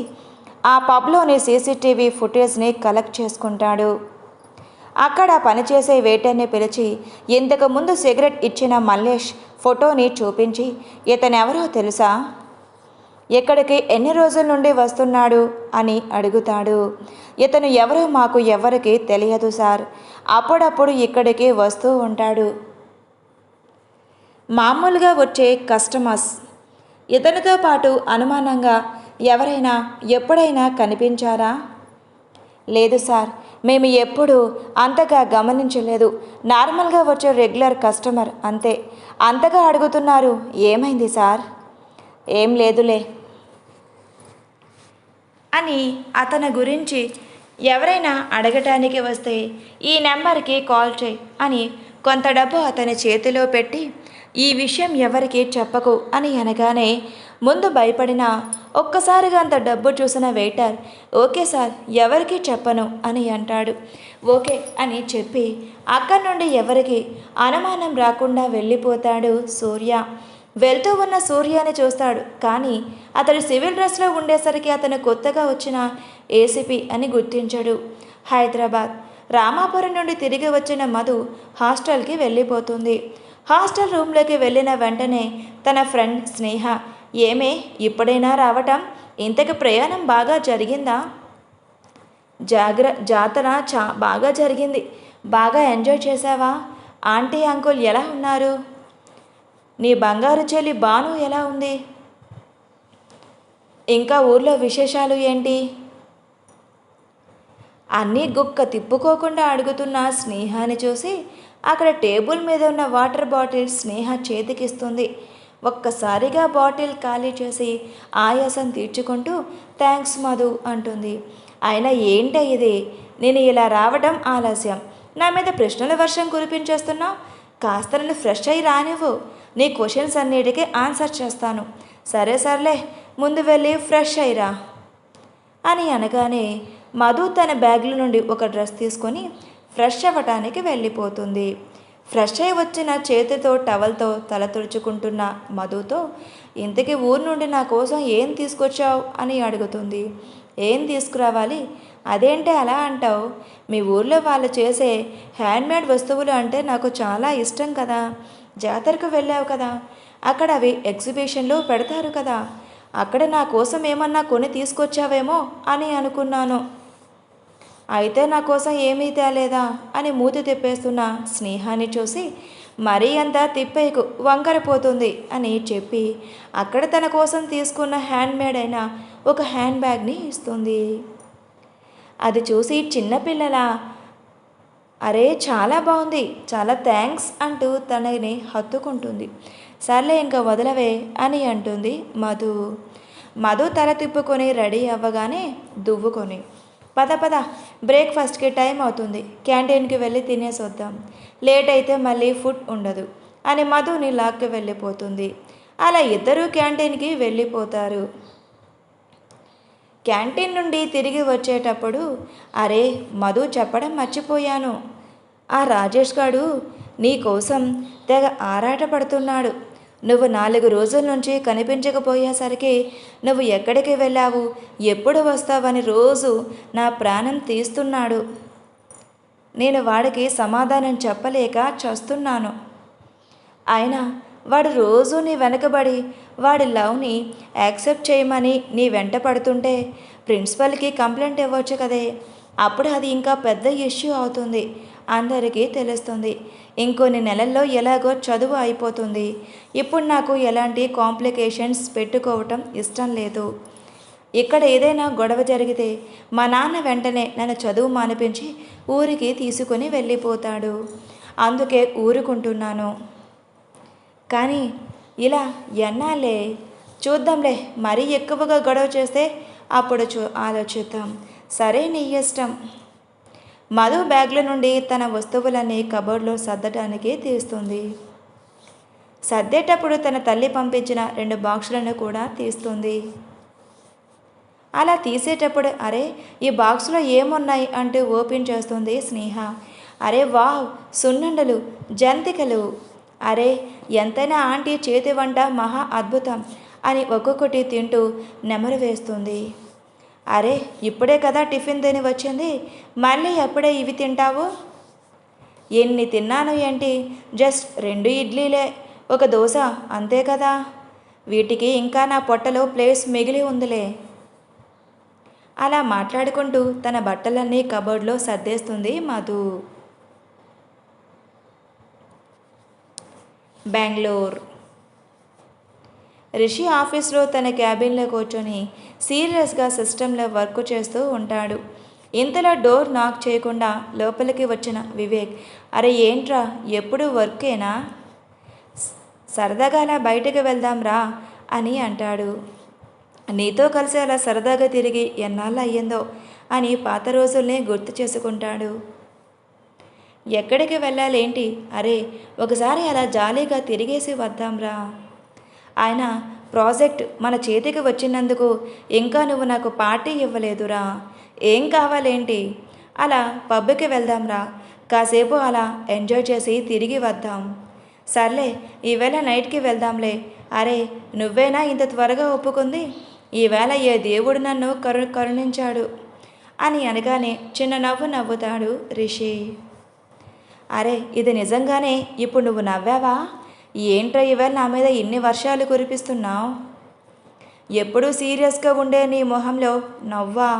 ఆ పబ్లోని సీసీటీవీ ఫుటేజ్ని కలెక్ట్ చేసుకుంటాడు. అక్కడ పనిచేసే వెయిటర్ని పిలిచి ఇంతకుముందు సిగరెట్ ఇచ్చిన మల్లేష్ ఫోటోని చూపించి, ఇతనెవరో తెలుసా? ఇక్కడికి ఎన్ని రోజుల నుండి వస్తున్నాడు అని అడుగుతాడు. ఇతను ఎవరో మాకు ఎవరికి తెలియదు సార్, అప్పుడప్పుడు ఇక్కడికి వస్తూ ఉంటాడు. మామూలుగా వచ్చే కస్టమర్స్. ఇతనితో పాటు అనుమానంగా ఎవరైనా ఎప్పుడైనా కనిపించారా? లేదు సార్, మేము ఎప్పుడూ అంతగా గమనించలేదు. నార్మల్గా వచ్చే రెగ్యులర్ కస్టమర్ అంతే. అంతగా అడుగుతున్నారు, ఏమైంది సార్? ఏం లేదులే అని అతని గురించి ఎవరైనా అడగటానికి వస్తే ఈ నెంబర్కి కాల్ చేయి అని కొంత డబ్బు అతని చేతిలో పెట్టి, ఈ విషయం ఎవరికి చెప్పకు అని అనగానే ముందు భయపడిన ఒక్కసారిగా అంత డబ్బు చూసిన వెయిటర్, ఓకే సార్, ఎవరికి చెప్పను అని అంటాడు. ఓకే అని చెప్పి అక్కడి నుండి ఎవరికి అనుమానం రాకుండా వెళ్ళిపోతాడు సూర్య. వెళ్తూ ఉన్న సూర్యని చూస్తాడు, కానీ అతడు సివిల్ డ్రెస్లో ఉండేసరికి అతను కొత్తగా వచ్చిన ఏసీపీ అని గుర్తించాడు. హైదరాబాద్ రామాపురం నుండి తిరిగి వచ్చిన మధు హాస్టల్కి వెళ్ళిపోతుంది. హాస్టల్ రూమ్లోకి వెళ్ళిన వెంటనే తన ఫ్రెండ్ స్నేహ, ఏమే ఇప్పుడైనా రావటం? ఇంతకు ప్రయాణం బాగా జరిగిందా? జాతర బాగా జరిగింది. బాగా ఎంజాయ్ చేసావా? ఆంటీ అంకుల్ ఎలా ఉన్నారు? నీ బంగారు చెల్లి బాను ఎలా ఉంది? ఇంకా ఊర్లో విశేషాలు ఏంటి? అన్నీ గుక్క తిప్పుకోకుండా అడుగుతున్న స్నేహాని చూసి అక్కడ టేబుల్ మీద ఉన్న వాటర్ బాటిల్ స్నేహ చేతికిస్తుంది. ఒక్కసారిగా బాటిల్ ఖాళీ చేసి ఆయాసం తీర్చుకుంటూ థ్యాంక్స్ మధు అంటుంది. అయినా ఏంటి ఇది? నేను ఇలా రావడం ఆలస్యం. నా మీద ప్రశ్నల వర్షం కురిపించేస్తున్నావు. కాస్త నన్ను ఫ్రెష్ అయ్యి రానివ్వు. నీ క్వశ్చన్స్ అన్నిటికీ ఆన్సర్ చేస్తాను. సరే సర్లే, ముందు వెళ్ళి ఫ్రెష్ అయ్యిరా అని అనగానే మధు తన బ్యాగ్లో నుండి ఒక డ్రెస్ తీసుకొని ఫ్రెష్ అవ్వటానికి వెళ్ళిపోతుంది. ఫ్రెష్ అయి వచ్చిన చేతితో టవల్తో తల తుడుచుకుంటున్న మధుతో, ఇంతకీ ఊరు నుండి నా కోసం ఏం తీసుకొచ్చావు అని అడుగుతుంది. ఏం తీసుకురావాలి? అదేంటే అలా అంటావు? మీ ఊర్లో వాళ్ళు చేసే హ్యాండ్మేడ్ వస్తువులు అంటే నాకు చాలా ఇష్టం కదా. జాతరకు వెళ్ళావు కదా, అక్కడ అవి ఎగ్జిబిషన్లో పెడతారు కదా, అక్కడ నా కోసం ఏమన్నా కొని తీసుకొచ్చావేమో అని అనుకున్నాను. అయితే నా కోసం ఏమీ తేలేదా అని మూతి తిప్పేస్తున్న స్నేహాన్ని చూసి మరీ అంత తిప్పేకు వంకరపోతుంది అని చెప్పి అక్కడ తన కోసం తీసుకున్న హ్యాండ్మేడ్ అయిన ఒక హ్యాండ్ బ్యాగ్ని ఇస్తుంది. అది చూసి చిన్నపిల్లల అరే చాలా బాగుంది, చాలా థ్యాంక్స్ అంటూ తనని హత్తుకుంటుంది. సర్లే ఇంకా వదలవే అని అంటుంది మధు. మధు తల తిప్పుకొని రెడీ అవ్వగానే దువ్వుకొని పద పద బ్రేక్ఫాస్ట్కి టైం అవుతుంది, క్యాంటీన్కి వెళ్ళి తినేసి వద్దాం, లేట్ అయితే మళ్ళీ ఫుడ్ ఉండదు అని మధుని లాక్కి వెళ్ళిపోతుంది. అలా ఇద్దరూ క్యాంటీన్కి వెళ్ళిపోతారు. క్యాంటీన్ నుండి తిరిగి వచ్చేటప్పుడు అరే మధు చెప్పడం మర్చిపోయాను, ఆ రాజేష్ గాడు నీ కోసం తెగ ఆరాటపడుతున్నాడు. నువ్వు 4 రోజుల నుంచి కనిపించకపోయేసరికి నువ్వు ఎక్కడికి వెళ్ళావు, ఎప్పుడు వస్తావని రోజు నా ప్రాణం తీస్తున్నాడు. నేను వాడికి సమాధానం చెప్పలేక చస్తున్నాను. అయినా వాడు రోజు నీ వెనకబడి వాడి లవ్ని యాక్సెప్ట్ చేయమని నీ వెంట పడుతుంటే ప్రిన్సిపల్కి కంప్లైంట్ ఇవ్వచ్చు కదే, అప్పుడు అది ఇంకా పెద్ద ఇష్యూ అవుతుంది, అందరికీ తెలుస్తుంది. ఇంకొన్ని నెలల్లో ఎలాగో చదువు అయిపోతుంది. ఇప్పుడు నాకు ఎలాంటి కాంప్లికేషన్స్ పెట్టుకోవటం ఇష్టం లేదు. ఇక్కడ ఏదైనా గొడవ జరిగితే మా నాన్న వెంటనే నన్ను చదువు మానిపించి ఊరికి తీసుకుని వెళ్ళిపోతాడు. అందుకే ఊరుకుంటున్నాను. కానీ ఇలా ఎన్నాళ్ళే, చూద్దాంలే, మరీ ఎక్కువగా గొడవ చేస్తే అప్పుడు ఆలోచిద్దాం. సరే నీ ఇష్టం. మధు బ్యాగ్ల నుండి తన వస్తువులన్నీ కబోర్డ్లో సర్దటానికి తీస్తుంది. సర్దేటప్పుడు తన తల్లి పంపించిన 2 బాక్సులను కూడా తీస్తుంది. అలా తీసేటప్పుడు అరే ఈ బాక్స్లో ఏమున్నాయి అంటూ ఓపెన్ చేస్తుంది స్నేహ. అరే వావ్, సున్నుండలు, జంతికలు, అరే ఎంతైనా ఆంటీ చేతి వంట మహా అద్భుతం అని ఒక్కొక్కటి తింటూ నెమరు వేస్తుంది. అరే ఇప్పుడే కదా టిఫిన్ తిని వచ్చింది, మళ్ళీ ఎప్పుడే ఇవి తింటావు? ఎన్ని తిన్నాను ఏంటి, జస్ట్ 2 ఇడ్లీలే, 1 దోశ అంతే కదా, వీటికి ఇంకా నా పొట్టలో ప్లేస్ మిగిలి ఉందిలే. అలా మాట్లాడుకుంటూ తన బట్టలన్నీ కబోర్డ్లో సర్దేస్తుంది మధు. బెంగళూరు. రిషి ఆఫీస్లో తన క్యాబిన్లో కూర్చొని సీరియస్గా సిస్టంలో వర్క్ చేస్తూ ఉంటాడు. ఇంతలో డోర్ నాక్ చేయకుండా లోపలికి వచ్చిన వివేక్ అరే ఏంట్రా ఎప్పుడు వర్కేనా, సరదాగా అలా బయటకు వెళ్దాం రా అని అంటాడు. నీతో కలిసి అలా సరదాగా తిరిగి ఎన్నాళ్ళు అయ్యిందో అని పాత రోజుల్ని గుర్తు చేసుకుంటాడు. ఎక్కడికి వెళ్ళాలేంటి, అరే ఒకసారి అలా జాలీగా తిరిగేసి వద్దాంరా. ఆయన ప్రాజెక్ట్ మన చేతికి వచ్చినందుకు ఇంకా నువ్వు నాకు పార్టీ ఇవ్వలేదురా, ఏం కావాలేంటి, అలా పబ్కి వెళ్దాంరా, కాసేపు అలా ఎంజాయ్ చేసి తిరిగి వద్దాం. సర్లే ఈవేళ నైట్కి వెళ్దాంలే. అరే నువ్వేనా ఇంత త్వరగా ఒప్పుకుంది, ఈవేళ ఏ దేవుడు నన్ను కరుణించాడు అని అనగానే చిన్న నవ్వు నవ్వుతాడు రిషి. అరే ఇది నిజంగానే ఇప్పుడు నువ్వు నవ్వావా, ఏంట్రా ఈవేళ నా మీద ఇన్ని వర్షాలు కురిపిస్తున్నావు, ఎప్పుడూ సీరియస్గా ఉండే నీ మొహంలో నవ్వా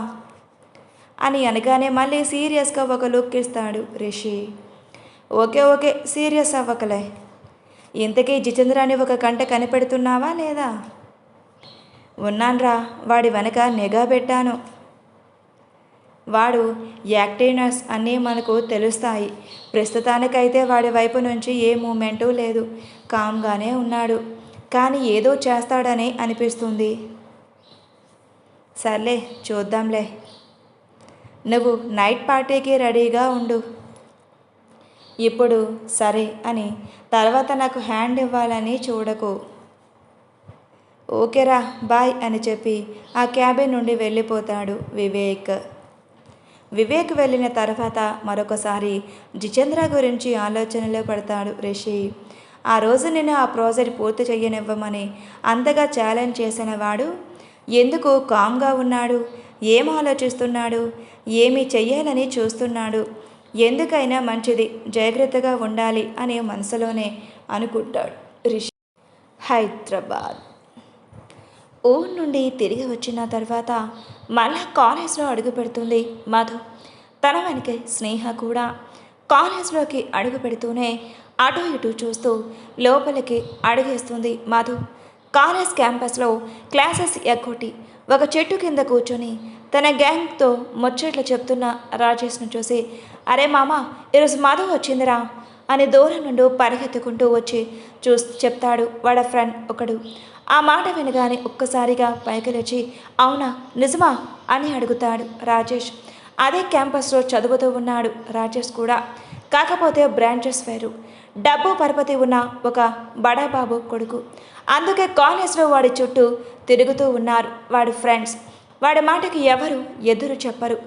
అని అనగానే మళ్ళీ సీరియస్గా ఒక లుక్ ఇస్తాడు రిషి. ఓకే ఓకే సీరియస్ అవ్వకలే, ఇంతకీ జితేంద్రాన్ని ఒక కంట కనిపెడుతున్నావా లేదా? ఉన్నాన్రా, వాడి వెనక నిఘా పెట్టాను, వాడు యాక్టివ్నెస్ అన్నీ మనకు తెలుస్తాయి. ప్రస్తుతానికైతే వాడి వైపు నుంచి ఏ మూమెంటు లేదు, కామ్గానే ఉన్నాడు, కానీ ఏదో చేస్తాడని అనిపిస్తుంది. సర్లే చూద్దాంలే, నువ్వు నైట్ పార్టీకి రెడీగా ఉండు ఇప్పుడు, సరే అని తర్వాత నాకు హ్యాండ్ ఇవ్వాలని చూడకు. ఓకేరా బాయ్ అని చెప్పి ఆ క్యాబిన్ నుండి వెళ్ళిపోతాడు వివేక్. వివేక్ వెళ్ళిన తర్వాత మరొకసారి జితేంద్ర గురించి ఆలోచనలో పడతాడు రిషి. ఆ రోజు నేను ఆ ప్రాజెక్ట్ పూర్తి చేయనివ్వమని అంతగా ఛాలెంజ్ చేసిన వాడు ఎందుకు కామ్గా ఉన్నాడు, ఏం ఆలోచిస్తున్నాడు, ఏమి చెయ్యాలని చూస్తున్నాడు, ఎందుకైనా మంచిది జాగ్రత్తగా ఉండాలి అనే మనసులోనే అనుకుంటాడు రిషి. హైదరాబాద్. ఊరు నుండి తిరిగి వచ్చిన తర్వాత మళ్ళా కాలేజ్లో అడుగు పెడుతుంది మధు. తన వెనకే స్నేహ కూడా. కాలేజ్లోకి అడుగు పెడుతూనే అటు ఇటు చూస్తూ లోపలికి అడుగేస్తుంది మధు. కాలేజ్ క్యాంపస్లో క్లాసెస్ ఎగ్గొట్టి ఒక చెట్టు కింద కూర్చొని తన గ్యాంగ్తో ముచ్చట్లు చెప్తున్న రాజేష్ను చూసి, అరే మామ, ఈరోజు మధు వచ్చిందిరా అని దూరం నుండి పరిగెత్తుకుంటూ వచ్చి చెప్తాడు వాడ ఫ్రెండ్ ఒకడు. ఆ మాట వినగానే ఒక్కసారిగా పైకి లేచి, అవునా, నిజమా అని అడుగుతాడు రాజేష్. అదే క్యాంపస్లో చదువుతూ ఉన్నాడు రాజేష్ కూడా. కాకపోతే బ్రాంచెస్ వేరు. డబ్బు పరపతి ఉన్న ఒక బడాబాబు కొడుకు. అందుకే కాలేజ్లో వాడి చుట్టూ తిరుగుతూ ఉన్నారు వాడి ఫ్రెండ్స్. వాడి మాటకి ఎవరు ఎదురు చెప్పరు.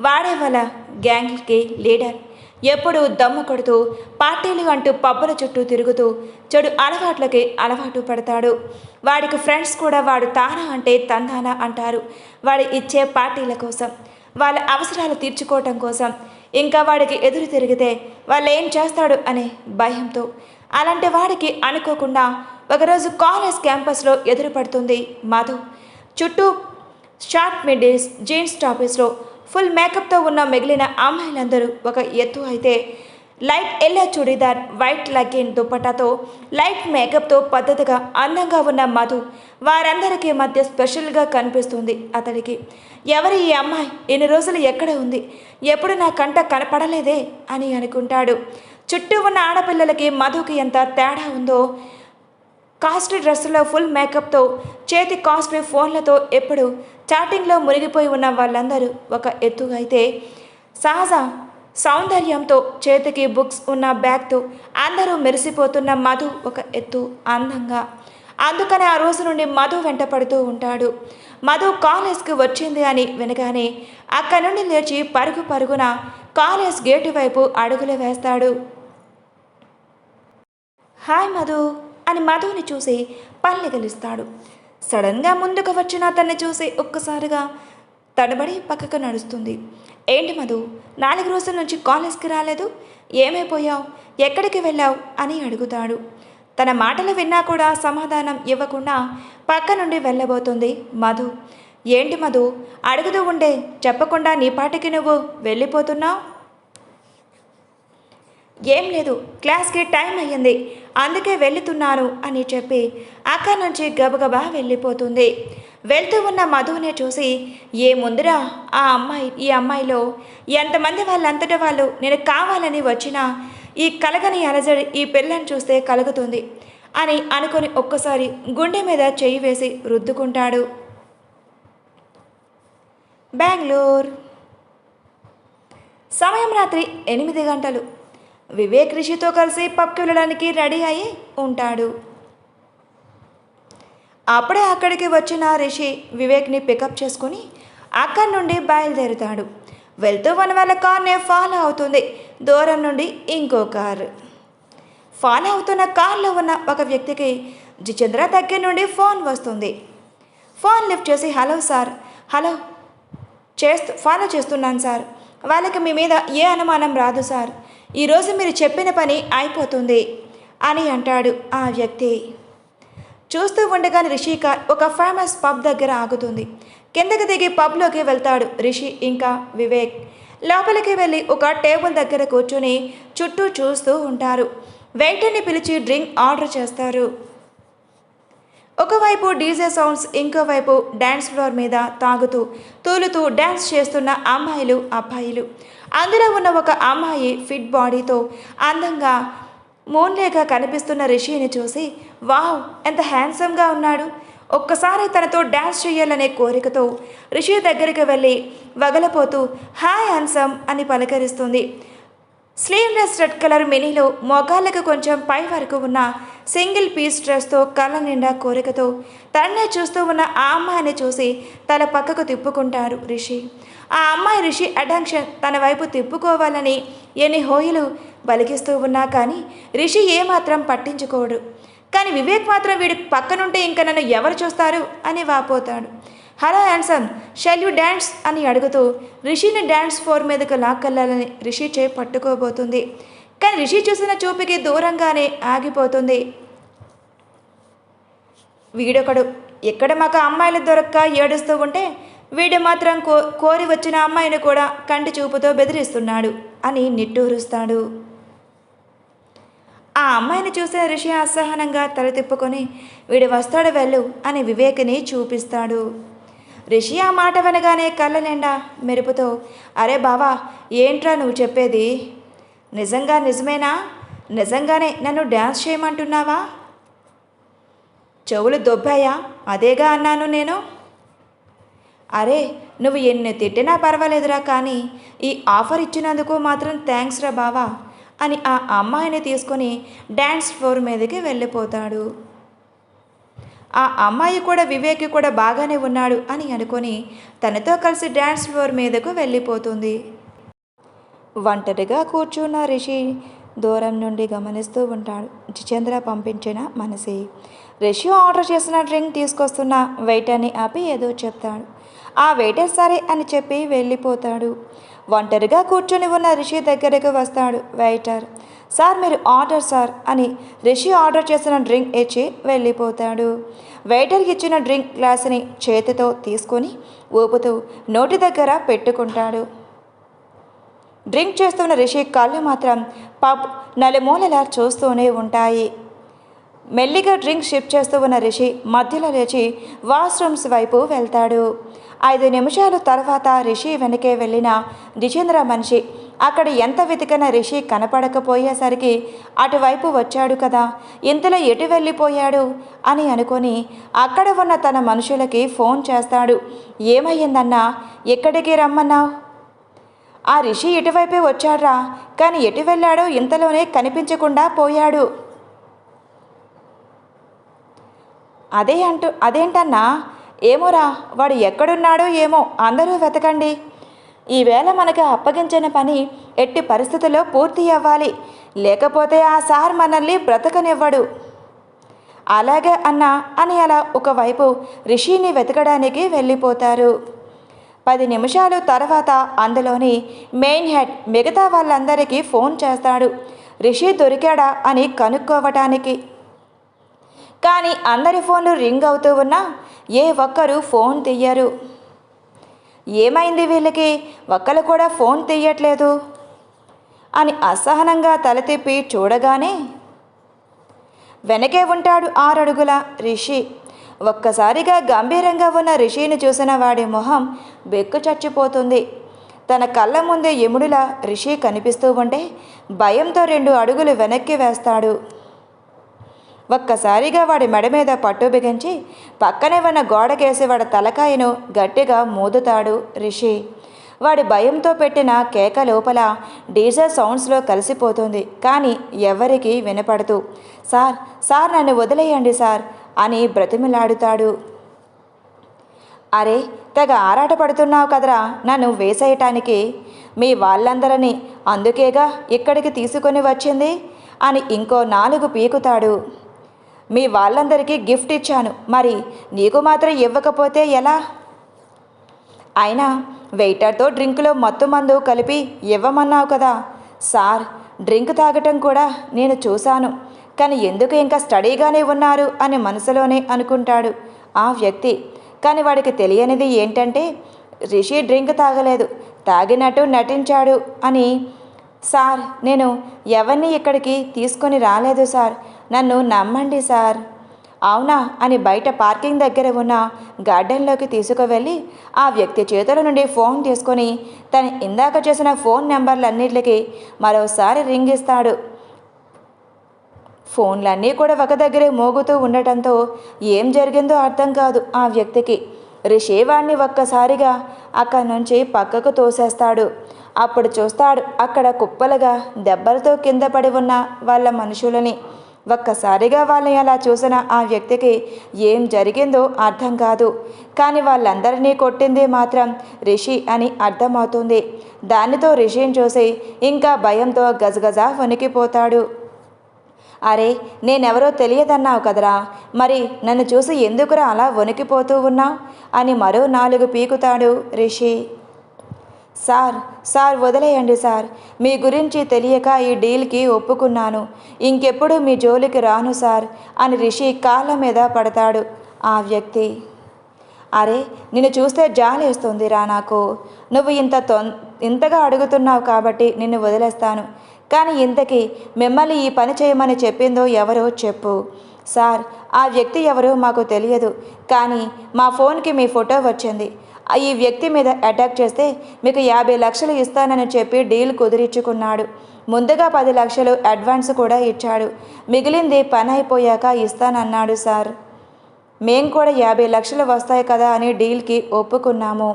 వాడే వాళ్ళ గ్యాంగ్కి లీడర్. ఎప్పుడు దమ్ము కొడుతూ పార్టీలు అంటూ పబ్బుల చుట్టూ తిరుగుతూ చెడు అలవాట్లకి అలవాటు పడతాడు. వాడికి ఫ్రెండ్స్ కూడా వాడు తానా అంటే తందానా అంటారు. వాడు ఇచ్చే పార్టీల కోసం, వాళ్ళ అవసరాలు తీర్చుకోవటం కోసం. ఇంకా వాడికి ఎదురు తిరిగితే వాళ్ళు ఏం చేస్తాడు అనే భయంతో. అలాంటి వాడికి అనుకోకుండా ఒకరోజు కాలేజ్ క్యాంపస్లో ఎదురుపడుతుంది మధు. చుట్టూ షార్ట్ మిడ్డీస్, జీన్స్ టాపీస్లో ఫుల్ మేకప్తో ఉన్న మిగిలిన అమ్మాయిలందరూ ఒక ఎత్తు అయితే, light yellow churidar, white legging దుప్పటాతో లైట్ మేకప్తో పద్ధతిగా అందంగా ఉన్న మధు వారందరికీ మధ్య స్పెషల్గా కనిపిస్తుంది అతడికి. ఎవరి ఈ అమ్మాయి, ఎన్ని రోజులు ఎక్కడ ఉంది, ఎప్పుడు నా కంట కనపడలేదే అని అనుకుంటాడు. చుట్టూ ఉన్న ఆడపిల్లలకి మధుకి ఎంత తేడా ఉందో. కాస్ట్లీ డ్రెస్సులో ఫుల్ మేకప్తో, చేతి కాస్ట్లీ ఫోన్లతో ఎప్పుడు చాటింగ్లో మునిగిపోయి ఉన్న వాళ్ళందరూ ఒక ఎత్తుగా అయితే, సహజ సౌందర్యంతో చేతికి బుక్స్ ఉన్న బ్యాగ్తో అందరూ మెరిసిపోతున్న మధు ఒక ఎత్తు అందంగా. అందుకని ఆ రోజు నుండి మధు వెంట పడుతూ ఉంటాడు. మధు కాలేజ్కి వచ్చింది అని వినగానే అక్కడి నుండి లేచి పరుగు పరుగున కాలేజ్ గేటు వైపు అడుగులు వేస్తాడు. హాయ్ మధు అని మధుని చూసి పల్లెగలిస్తాడు. సడన్గా ముందుకు వచ్చిన అతన్ని చూసి ఒక్కసారిగా తడబడి పక్కకు నడుస్తుంది. ఏంటి మధు, 4 రోజుల నుంచి కాలేజ్కి రాలేదు, ఏమైపోయావు, ఎక్కడికి వెళ్ళావు అని అడుగుతాడు. తన మాటలు విన్నా కూడా సమాధానం ఇవ్వకుండా పక్క నుండి వెళ్ళబోతుంది మధు. ఏంటి మధు, అడుగుతూ ఉండే చెప్పకుండా నీ పాటికి నువ్వు వెళ్ళిపోతున్నావు? ఏం లేదు, క్లాస్కి టైం అయ్యింది, అందుకే వెళ్తున్నాను అని చెప్పి అక్కడి నుంచి గబగబా వెళ్ళిపోతుంది. వెళ్తూ ఉన్న మధుని చూసి, ఏముందిరా ఈ అమ్మాయిలో ఎంతమంది వాళ్ళంతటా వాళ్ళు నేను కావాలని వచ్చినా ఈ కలగని అలజడి ఈ పిల్లని చూస్తే కలుగుతుంది అని అనుకొని ఒక్కసారి గుండె మీద చెయ్యి వేసి రుద్దుకుంటాడు. బెంగళూరు. సమయం రాత్రి 8 గంటలు. వివేక్ రిషితో కలిసి పబ్కి వెళ్ళడానికి రెడీ అయి ఉంటాడు. అప్పుడే అక్కడికి వచ్చిన రిషి వివేక్ని పికప్ చేసుకుని అక్కడి నుండి బయలుదేరుతాడు. వెళ్తూ ఉన్న వాళ్ళ కార్నే ఫాలో అవుతుంది దూరం నుండి ఇంకో కారు. ఫాలో అవుతున్న కార్లో ఉన్న ఒక వ్యక్తికి జితేంద్ర దగ్గర నుండి ఫోన్ వస్తుంది. ఫోన్ లిఫ్ట్ చేసి, హలో సార్, ఫాలో చేస్తున్నాను సార్, వాళ్ళకి మీ మీద ఏ అనుమానం రాదు సార్, ఈరోజు మీరు చెప్పిన పని అయిపోతుంది అని అంటాడు ఆ వ్యక్తి. చూస్తూ ఉండగానే రిషి కార్ ఒక ఫేమస్ పబ్ దగ్గర ఆగుతుంది. కిందకి దిగి పబ్లోకి వెళ్తాడు రిషి ఇంకా వివేక్. లోపలికి వెళ్ళి ఒక టేబుల్ దగ్గర కూర్చొని చుట్టూ చూస్తూ ఉంటారు. వెయిటర్ని పిలిచి డ్రింక్ ఆర్డర్ చేస్తారు. ఒకవైపు డీజే సౌండ్స్, ఇంకోవైపు డ్యాన్స్ ఫ్లోర్ మీద తాగుతూ తూలుతూ డ్యాన్స్ చేస్తున్న అమ్మాయిలు అబ్బాయిలు. అందులో ఉన్న ఒక అమ్మాయి ఫిట్ బాడీతో అందంగా మూన్లేగా కనిపిస్తున్న రిషిని చూసి, వావ్, ఎంత హ్యాండ్సమ్గా ఉన్నాడు, ఒక్కసారి తనతో డ్యాన్స్ చేయాలనే కోరికతో రిషి దగ్గరికి వెళ్ళి వగలపోతూ హాయ్ హ్యాండ్సమ్ అని పలకరిస్తుంది. స్లీవ్లెస్ రెడ్ కలర్ మినీలో మొగాళ్ళకు కొంచెం పై వరకు ఉన్న సింగిల్ పీస్ డ్రెస్తో కళ్ళ నిండా కోరికతో తన్నే చూస్తూ ఉన్న ఆ అమ్మాయిని చూసి తల పక్కకు తిప్పుకుంటారు రిషి. ఆ అమ్మాయి రిషి అటెన్షన్ తన వైపు తిప్పుకోవాలని ఎన్ని హోయిలు బలిగిస్తూ ఉన్నా కానీ రిషి ఏమాత్రం పట్టించుకోడు. కానీ వివేక్ మాత్రం వీడి పక్కనుంటే ఇంకా నన్ను ఎవరు చూస్తారు అని వాపోతాడు. Hello handsome, shall you dance అని అడుగుతూ రిషిని డ్యాన్స్ ఫ్లోర్ మీదకు లాక్కెళ్ళాలని రిషి చేయి పట్టుకోబోతుంది. కానీ రిషి చూసిన చూపుకి దూరంగానే ఆగిపోతుంది. వీడొకడు ఎక్కడ మాకు అమ్మాయిలు దొరక్క ఏడుస్తూ ఉంటే వీడు మాత్రం కోరి వచ్చిన అమ్మాయిని కూడా కంటి చూపుతో బెదిరిస్తున్నాడు. అని నిట్టూరుస్తాడు. ఆ అమ్మాయిని చూసిన రిషి అసహనంగా తల తిప్పుకొని వీడు వస్తాడు వెళ్ళు అని వివేక్ని చూపిస్తాడు. రిషి ఆ మాట వినగానే కళ్ళ నిండా మెరుపుతో, అరే బావా, ఏంట్రా నువ్వు చెప్పేది? నిజమేనా? నిజంగానే నన్ను డ్యాన్స్ చేయమంటున్నావా? చెవులు దొబ్బాయా? అదేగా అన్నాను నేను. అరే, నువ్వు ఎన్ని తిట్టినా పర్వాలేదురా, కానీ ఈ ఆఫర్ ఇచ్చినందుకు మాత్రం థ్యాంక్స్ రా బావా అని ఆ అమ్మాయిని తీసుకొని డ్యాన్స్ ఫ్లోర్ మీదకి వెళ్ళిపోతాడు. ఆ అమ్మాయి కూడా వివేక్ కూడా బాగానే ఉన్నాడు అని అనుకొని తనతో కలిసి డ్యాన్స్ ఫ్లోర్ మీదకు వెళ్ళిపోతుంది. ఒంటరిగా కూర్చున్న రిషి దూరం నుండి గమనిస్తూ ఉంటాడు. జితేంద్ర పంపించిన మనసి రిషి ఆర్డర్ చేసిన డ్రింక్ తీసుకొస్తున్న వెయిటర్ని ఆపి ఏదో చెప్తాడు. ఆ వెయిటర్ సరే అని చెప్పి వెళ్ళిపోతాడు. ఒంటరిగా కూర్చొని ఉన్న రిషి దగ్గరకు వస్తాడు వెయిటర్. సార్ మీరు ఆర్డర్ సార్ అని రిషి ఆర్డర్ చేసిన డ్రింక్ ఇచ్చి వెళ్ళిపోతాడు. వెయిటర్కి ఇచ్చిన డ్రింక్ గ్లాసుని చేతితో తీసుకొని ఊపుతూ నోటి దగ్గర పెట్టుకుంటాడు. డ్రింక్ చేస్తున్న రిషి కళ్ళు మాత్రం పబ్ నలుమూలలా చూస్తూనే ఉంటాయి. మెల్లిగా డ్రింక్ షిప్ చేస్తూ ఉన్న రిషి మధ్యలో లేచి వాష్రూమ్స్ వైపు వెళ్తాడు. 5 నిమిషాల తర్వాత రిషి వెనకే వెళ్ళిన జితేంద్ర మనిషి అక్కడ ఎంత వెతికిన రిషి కనపడకపోయేసరికి అటువైపు వచ్చాడు కదా, ఇంతలో ఎటు వెళ్ళిపోయాడు అని అనుకొని అక్కడ ఉన్న తన మనుషులకి ఫోన్ చేస్తాడు. ఏమయ్యిందన్నా, ఎక్కడికి రమ్మన్నావు? ఆ రిషి ఇటువైపే వచ్చాడ్రా, కానీ ఎటు వెళ్ళాడో ఇంతలోనే కనిపించకుండా పోయాడు. అదేంటన్నా? ఏమోరా, వాడు ఎక్కడున్నాడో ఏమో, అందరూ వెతకండి. ఈవేళ మనకు అప్పగించిన పని ఎట్టి పరిస్థితుల్లో పూర్తి అవ్వాలి, లేకపోతే ఆ సార్ మనల్ని బ్రతకనివ్వడు. అలాగే అన్నా అని అలా ఒకవైపు రిషిని వెతకడానికి వెళ్ళిపోతారు. 10 నిమిషాల తర్వాత అందులోని మెయిన్ హెడ్ మిగతా వాళ్ళందరికీ ఫోన్ చేస్తాడు రిషి దొరికాడా అని కనుక్కోవటానికి. కానీ అందరి ఫోన్లు రింగ్ అవుతూ ఉన్నా ఏ ఒక్కరూ ఫోన్ తీయరు. ఏమైంది వీళ్ళకి, ఒక్కరు కూడా ఫోన్ తీయట్లేదు అని అసహనంగా తల తిప్పి చూడగానే వెనకే ఉంటాడు 6 అడుగుల రిషి. ఒక్కసారిగా గంభీరంగా ఉన్న రిషిని చూసిన వాడి మొహం బెక్కు చచ్చిపోతుంది. తన కళ్ళ ముందే యముడిలా రిషి కనిపిస్తూ ఉంటే భయంతో 2 అడుగులు వెనక్కి వేస్తాడు. ఒక్కసారిగా వాడి మెడ మీద పట్టు బిగించి పక్కనే ఉన్న గోడకేసి వాడి తలకాయను గట్టిగా మోదుతాడు రిషి. వాడి భయంతో పెట్టిన కేక లోపల డీజల్ సౌండ్స్లో కలిసిపోతుంది. కానీ ఎవరికీ వినపడుతూ సార్ నన్ను వదిలేయండి సార్ అని బ్రతిమిలాడుతాడు. అరే, తెగ ఆరాట పడుతున్నావు కదరా నన్ను వేసేయటానికి, మీ వాళ్ళందరినీ అందుకేగా ఇక్కడికి తీసుకొని వచ్చింది అని ఇంకో 4 పీకుతాడు. మీ వాళ్ళందరికీ గిఫ్ట్ ఇచ్చాను, మరి నీకు మాత్రం ఇవ్వకపోతే ఎలా? అయినా వెయిటర్తో డ్రింకులో మత్తు మందు కలిపి ఇవ్వమన్నావు కదా సార్, డ్రింక్ తాగటం కూడా నేను చూశాను, కానీ ఎందుకు ఇంకా స్టడీగానే ఉన్నారు అని మనసులోనే అనుకుంటాడు ఆ వ్యక్తి. కానీ వాడికి తెలియనిది ఏంటంటే రిషి డ్రింక్ తాగలేదు, తాగినట్టు నటించాడు అని. సార్, నేను ఎవరిని ఇక్కడికి తీసుకొని రాలేదు సార్, నన్ను నమ్మండి సార్. అవునా అని బయట పార్కింగ్ దగ్గర ఉన్న గార్డెన్లోకి తీసుకువెళ్ళి ఆ వ్యక్తి చేతుల నుండి ఫోన్ తీసుకొని తను ఇందాక చేసిన ఫోన్ నెంబర్లన్నిటికీ మరోసారి రింగ్ ఇస్తాడు. ఫోన్లన్నీ కూడా ఒక దగ్గరే మోగుతూ ఉండటంతో ఏం జరిగిందో అర్థం కాదు ఆ వ్యక్తికి. రిషి వాణ్ణి ఒక్కసారిగా అక్కడి నుంచి పక్కకు తోసేస్తాడు. అప్పుడు చూస్తాడు అక్కడ కుప్పలుగా దెబ్బలతో కింద పడి ఉన్న వాళ్ళ మనుషులని. ఒక్కసారిగా వాళ్ళని అలా చూసిన ఆ వ్యక్తికి ఏం జరిగిందో అర్థం కాదు. కానీ వాళ్ళందరినీ కొట్టింది మాత్రం రిషి అని అర్థమవుతుంది. దానితో రిషిని చూసి ఇంకా భయంతో గజగజ వణికిపోతాడు. అరే, నేనెవరో తెలియదన్నావు కదరా, మరి నన్ను చూసి ఎందుకురా అలా వణికిపోతూ ఉన్నావు అని మరో 4 పీకుతాడు రిషి. సార్ వదిలేయండి సార్, మీ గురించి తెలియక ఈ డీల్కి ఒప్పుకున్నాను, ఇంకెప్పుడు మీ జోలికి రాను సార్ అని రిషి కాళ్ళ మీద పడతాడు ఆ వ్యక్తి. అరే, నిన్ను చూస్తే జాలేస్తుందిరా నాకు, నువ్వు ఇంత ఇంతగా అడుగుతున్నావు కాబట్టి నిన్ను వదిలేస్తాను. కానీ ఇంతకీ మిమ్మల్ని ఈ పని చేయమని చెప్పిందో ఎవరో చెప్పు. సార్, ఆ వ్యక్తి ఎవరో మాకు తెలియదు, కానీ మా ఫోన్కి మీ ఫోటో వచ్చింది. ఈ వ్యక్తి మీద అటాక్ చేస్తే మీకు 50 లక్షలు ఇస్తానని చెప్పి డీల్ కుదిరించుకున్నాడు. ముందుగా 10 లక్షలు అడ్వాన్స్ కూడా ఇచ్చాడు. మిగిలింది పని అయిపోయాక ఇస్తానన్నాడు సార్. మేం కూడా 50 లక్షలు వస్తాయి కదా అని డీల్కి ఒప్పుకున్నాము.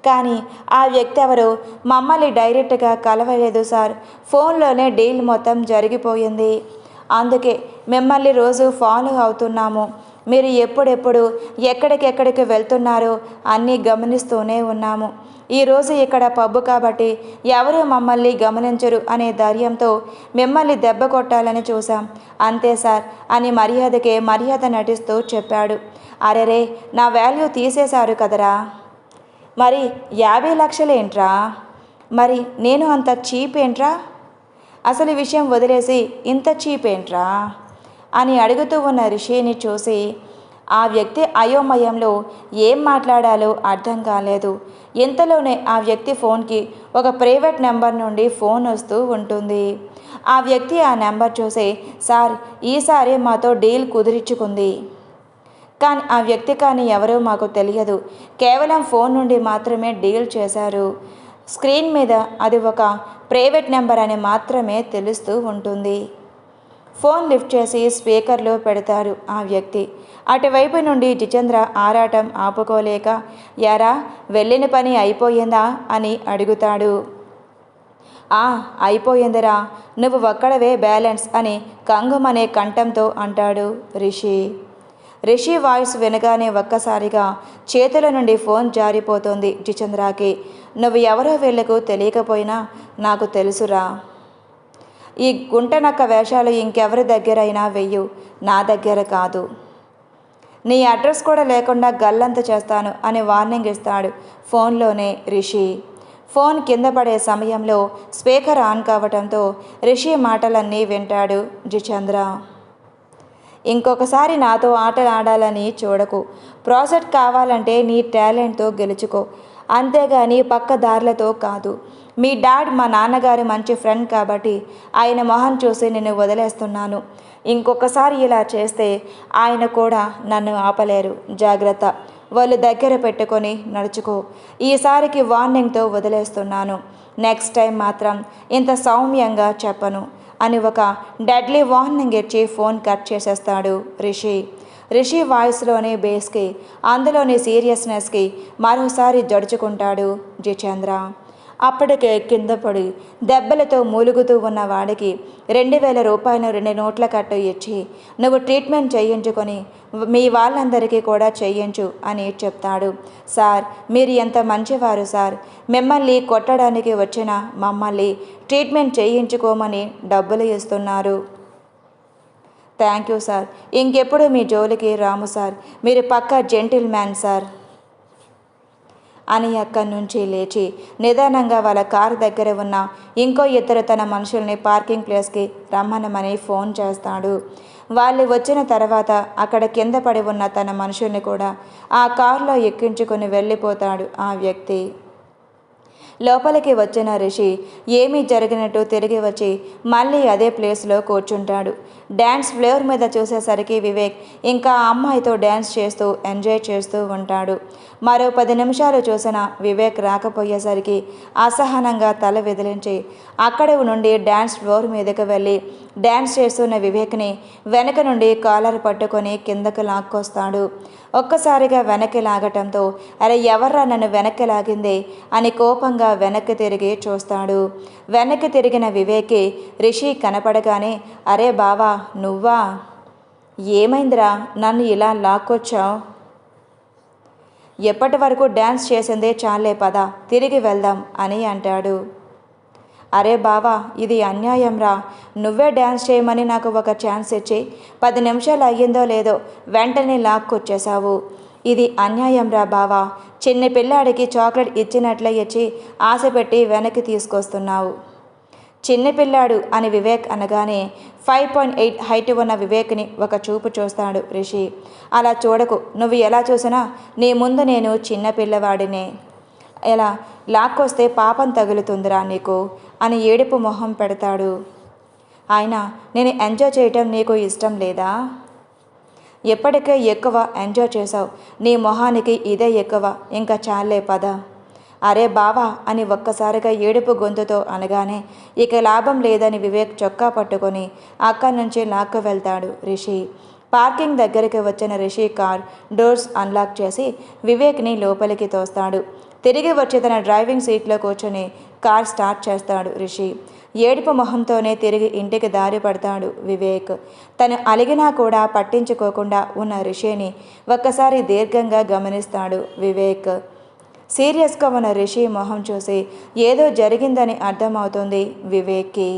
కానీ ఆ వ్యక్తి ఎవరో మమ్మల్ని డైరెక్ట్గా కలవలేదు సార్. ఫోన్లోనే డీల్ మొత్తం జరిగిపోయింది. అందుకే మిమ్మల్ని రోజు ఫాలో అవుతున్నాము. మీరు ఎప్పుడెప్పుడు ఎక్కడికెక్కడికి వెళ్తున్నారో అన్నీ గమనిస్తూనే ఉన్నాము. ఈరోజు ఇక్కడ పబ్బు కాబట్టి ఎవరు మమ్మల్ని గమనించరు అనే ధైర్యంతో మిమ్మల్ని దెబ్బ కొట్టాలని చూసాం, అంతే సార్ అని మర్యాదకే మర్యాద నటిస్తూ చెప్పాడు. అరెరే, నా వాల్యూ తీసేశారు కదరా. మరి 50 లక్షలేంట్రా? మరి నేను అంత చీప్ ఏంట్రా? అసలు విషయం వదిలేసి ఇంత చీప్ ఏంట్రా అని అడుగుతూ ఉన్న రిషిని చూసి ఆ వ్యక్తి అయోమయంలో ఏం మాట్లాడాలో అర్థం కాలేదు. ఇంతలోనే ఆ వ్యక్తి ఫోన్కి ఒక ప్రైవేట్ నెంబర్ నుండి ఫోన్ వస్తూ ఉంటుంది. ఆ వ్యక్తి ఆ నెంబర్ చూసి, సార్, ఈసారి మాతో డీల్ కుదిరించుకుంది. కానీ ఆ వ్యక్తి కానీ ఎవరో మాకు తెలియదు. కేవలం ఫోన్ నుండి మాత్రమే డీల్ చేశారు. స్క్రీన్ మీద అది ఒక ప్రైవేట్ నెంబర్ అని మాత్రమే తెలుస్తూ ఉంటుంది. ఫోన్ లిఫ్ట్ చేసి స్పీకర్లో పెడతారు ఆ వ్యక్తి. అటువైపు నుండి జితేంద్ర ఆరాటం ఆపుకోలేక, యారా, వెళ్ళిన పని అయిపోయిందా అని అడుగుతాడు. అయిపోయిందిరా, నువ్వు ఒక్కడవే బ్యాలెన్స్ అని కంగుమనే కంఠంతో అంటాడు రిషి. రిషి వాయిస్ వినగానే ఒక్కసారిగా చేతుల నుండి ఫోన్ జారిపోతుంది జితేంద్రకి. నువ్వు ఎవరో వీళ్లకు తెలియకపోయినా నాకు తెలుసురా. ఈ గుంటనక్క వేషాలు ఇంకెవరి దగ్గరైనా వెయ్యు, నా దగ్గర కాదు. నీ అడ్రస్ కూడా లేకుండా గల్లంత చేస్తాను అని వార్నింగ్ ఇస్తాడు ఫోన్లోనే రిషి. ఫోన్ కింద పడే సమయంలో స్పీకర్ ఆన్ కావడంతో రిషి మాటలన్నీ వింటాడు జితేంద్ర. ఇంకొకసారి నాతో ఆటలు ఆడాలని చూడకు. ప్రాజెక్ట్ కావాలంటే నీ టాలెంట్తో గెలుచుకో, అంతేగాని పక్క దారులతో కాదు. మీ డాడ్ మా నాన్నగారు మంచి ఫ్రెండ్ కాబట్టి ఆయన మొహం చూసి నిన్ను వదిలేస్తున్నాను. ఇంకొకసారి ఇలా చేస్తే ఆయన కూడా నన్ను ఆపలేరు. జాగ్రత్త, వాళ్ళు దగ్గర పెట్టుకొని నడుచుకో. ఈసారికి వార్నింగ్తో వదిలేస్తున్నాను. నెక్స్ట్ టైం మాత్రం ఇంత సౌమ్యంగా చెప్పను అని ఒక డెడ్లీ వార్నింగ్ ఇచ్చి ఫోన్ కట్ చేసేస్తాడు రిషి. రిషి వాయిస్లోని బేస్కి, అందులోని సీరియస్నెస్కి మరోసారి జడుచుకుంటాడు జితేంద్ర. అప్పటికే కింద పడి దెబ్బలతో మూలుగుతూ ఉన్న వాడికి 2000 రూపాయలు 2 నోట్ల కట్టు ఇచ్చి, నువ్వు ట్రీట్మెంట్ చేయించుకొని మీ వాళ్ళందరికీ కూడా చేయించు అని చెప్తాడు. సార్, మీరు ఎంత మంచివారు సార్. మిమ్మల్ని కొట్టడానికి వచ్చిన మమ్మల్ని ట్రీట్మెంట్ చేయించుకోమని డబ్బులు ఇస్తున్నారు. Thank you sir. ఇంకెప్పుడు మీ జోలికి రాము సార్. మీరు పక్కా జెంటిల్ మ్యాన్ సార్ అని అక్కడి నుంచి లేచి నిదానంగా వాళ్ళ కారు దగ్గర ఉన్న ఇంకో ఇద్దరు తన మనుషుల్ని పార్కింగ్ ప్లేస్కి రమ్మనమని ఫోన్ చేస్తాడు. వాళ్ళు వచ్చిన తర్వాత అక్కడ కింద పడి ఉన్న తన మనుషుల్ని కూడా ఆ కారులో ఎక్కించుకొని వెళ్ళిపోతాడు ఆ వ్యక్తి. లోపలికి వచ్చిన రిషి ఏమీ జరిగినట్టు తిరిగి వచ్చి మళ్ళీ అదే ప్లేస్లో కూర్చుంటాడు. డ్యాన్స్ ఫ్లోర్ మీద చూసేసరికి వివేక్ ఇంకా అమ్మాయితో డ్యాన్స్ చేస్తూ ఎంజాయ్ చేస్తూ ఉంటాడు. మరో 10 నిమిషాలు చూసిన వివేక్ రాకపోయేసరికి అసహనంగా తల విదిలించి అక్కడి నుండి డ్యాన్స్ ఫ్లోర్ మీదకి వెళ్ళి డ్యాన్స్ చేస్తున్న వివేక్ని వెనక నుండి కాలర్ పట్టుకొని కిందకు లాక్కొస్తాడు. ఒక్కసారిగా వెనక్కి లాగటంతో, అరే ఎవర్రా నన్ను వెనక్కి లాగిందే అని కోపంగా వెనక్కి తిరిగి చూస్తాడు. వెనక్కి తిరిగిన వివేక్కి రిషి కనపడగానే, అరే బావా నువ్వా, ఏమైందిరా నన్ను ఇలా లాక్కొచ్చావు? ఎప్పటి వరకు డ్యాన్స్ చేసిందే చాలే, పద తిరిగి వెళ్దాం అని అంటాడు. అరే బావా, ఇది అన్యాయం రా. నువ్వే డ్యాన్స్ చేయమని నాకు ఒక ఛాన్స్ ఇచ్చి 10 నిమిషాలు అయ్యిందో లేదో వెంటనే లాక్కొచ్చేసావు. ఇది అన్యాయం రా బావా. చిన్న పిల్లాడికి చాక్లెట్ ఇచ్చినట్లే ఇచ్చి ఆశ పెట్టి వెనక్కి తీసుకొస్తున్నావు. చిన్నపిల్లాడు అని వివేక్ అనగానే 5.8 హైట్ ఉన్న వివేక్ని ఒక చూపు చూస్తాడు రిషి. అలా చూడకు, నువ్వు ఎలా చూసినా నీ ముందు నేను చిన్నపిల్లవాడినే. ఇలా లాక్కొస్తే పాపం తగులుతుందిరా నీకు అని ఏడుపు మొహం పెడతాడు. ఆయన నేను ఎంజాయ్ చేయటం నీకు ఇష్టం లేదా? ఎప్పటికే ఎక్కువ ఎంజాయ్ చేసావు, నీ మొహానికి ఇదే ఎక్కువ, ఇంకా చాలే పద. అరే బావా అని ఒక్కసారిగా ఏడుపు గొంతుతో అనగానే ఇక లాభం లేదని వివేక్ చొక్కా పట్టుకొని అక్కడి నుంచి లాక్కు వెళ్తాడు రిషి. పార్కింగ్ దగ్గరికి వచ్చిన రిషి కార్ డోర్స్ అన్లాక్ చేసి వివేక్ని లోపలికి తోస్తాడు. తిరిగి వచ్చి తన డ్రైవింగ్ సీట్లో కూర్చొని కార్ స్టార్ట్ చేస్తాడు రిషి. ఏడుపు మొహంతోనే తిరిగి ఇంటికి దారి పడతాడు వివేక్. తను అలిగినా కూడా పట్టించుకోకుండా ఉన్న రిషిని ఒక్కసారి దీర్ఘంగా గమనిస్తాడు వివేక్. సీరియస్గా ఉన్న రిషి మొహం చూసి ఏదో జరిగిందని అర్థమవుతుంది వివేక్కి.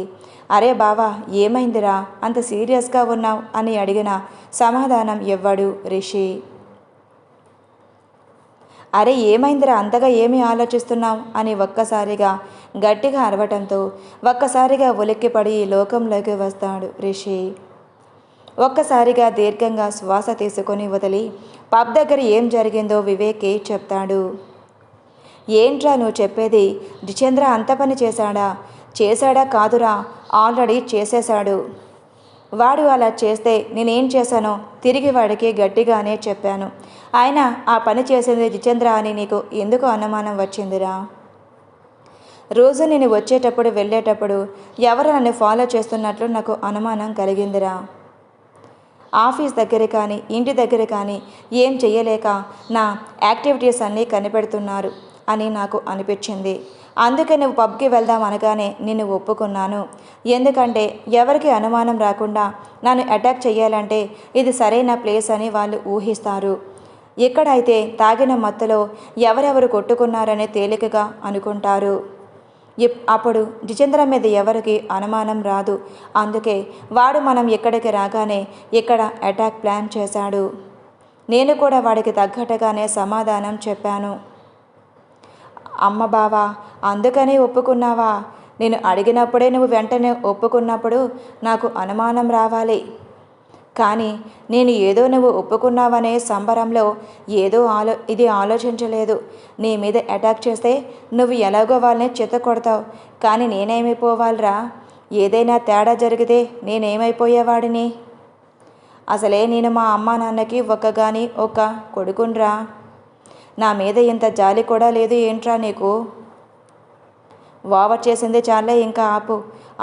అరే బావా ఏమైందిరా అంత సీరియస్గా ఉన్నావు అని అడిగిన సమాధానం ఇవ్వడు రిషి. అరే ఏమైందిరా అంతగా ఏమీ ఆలోచిస్తున్నావు అని ఒక్కసారిగా గట్టిగా అరవటంతో ఒక్కసారిగా ఉలిక్కిపడి లోకంలోకి వస్తాడు రిషి. ఒక్కసారిగా దీర్ఘంగా శ్వాస తీసుకొని వదిలి పబ్ దగ్గర ఏం జరిగిందో వివేక్కి చెప్తాడు. ఏంట్రా నువ్వు చెప్పేది? జితేంద్ర అంత పని చేశాడా కాదురా, ఆల్రెడీ చేసేశాడు. వాడు అలా చేస్తే నేనేం చేశానో తిరిగి వాడికి గట్టిగానే చెప్పాను. ఆయన ఆ పని చేసింది జితేంద్ర అని నీకు ఎందుకు అనుమానం వచ్చిందిరా? రోజు నేను వచ్చేటప్పుడు వెళ్ళేటప్పుడు ఎవరు నన్ను ఫాలో చేస్తున్నట్లు నాకు అనుమానం కలిగిందిరా. ఆఫీస్ దగ్గర కానీ ఇంటి దగ్గర కానీ ఏం చెయ్యలేక నా యాక్టివిటీస్ అన్నీ కనిపెడుతున్నారు అని నాకు అనిపించింది. అందుకే నువ్వు పబ్కి వెళ్దాం అనగానే నేను ఒప్పుకున్నాను. ఎందుకంటే ఎవరికి అనుమానం రాకుండా నన్ను అటాక్ చేయాలంటే ఇది సరైన ప్లేస్ అని వాళ్ళు ఊహిస్తారు. ఇక్కడైతే తాగిన మత్తులో ఎవరెవరు కొట్టుకున్నారని తేలికగా అనుకుంటారు. అప్పుడు జితేంద్ర మీద ఎవరికి అనుమానం రాదు. అందుకే వాడు మనం ఇక్కడికి రాగానే ఇక్కడ అటాక్ ప్లాన్ చేశాడు. నేను కూడా వాడికి తగ్గట్టుగానే సమాధానం చెప్పాను. అమ్మ బావా అందుకని ఒప్పుకున్నావా? నేను అడిగినప్పుడే నువ్వు వెంటనే ఒప్పుకున్నప్పుడు నాకు అనుమానం రావాలి. కానీ నేను ఏదో నువ్వు ఒప్పుకున్నావనే సంబరంలో ఏదో ఇది ఆలోచించలేదు. నీ మీద అటాక్ చేస్తే నువ్వు ఎలాగో వాళ్ళని చెత్త కొడతావు. కానీ నేనేమైపోవాలిరా? ఏదైనా తేడా జరిగితే నేనేమైపోయేవాడిని? అసలే నేను మా అమ్మా నాన్నకి ఒక్క కొడుకున్రా. నా మీద ఇంత జాలి కూడా లేదు ఏంట్రా నీకు? ఓవర్ చేసింది చాలే, ఇంకా ఆపు.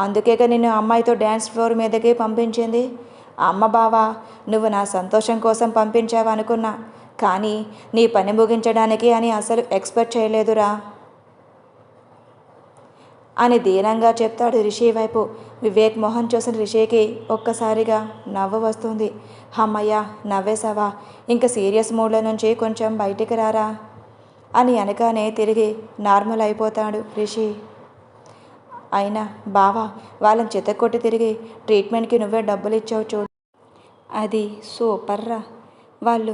అందుకేగా నిన్ను అమ్మాయితో డ్యాన్స్ ఫ్లోర్ మీదకి పంపించింది. అమ్మ బావా నువ్వు నా సంతోషం కోసం పంపించావనుకున్నా, కానీ నీ పని ముగించడానికి అని అసలు ఎక్స్పెక్ట్ చేయలేదురా అని దీనంగా చెప్తాడు రిషి వైపు. వివేక్ మొహం చూసిన రిషికి ఒక్కసారిగా నవ్వు వస్తుంది. అమ్మయ్య నవ్వేశావా, ఇంకా సీరియస్ మూడ్లో నుంచి కొంచెం బయటికి రారా అని అనగానే తిరిగి నార్మల్ అయిపోతాడు రిషి. అయినా బావా వాళ్ళని చితక్కొట్టి తిరిగి ట్రీట్మెంట్కి నువ్వే డబ్బులు ఇచ్చావు చూడు, అది సూపర్రా. వాళ్ళు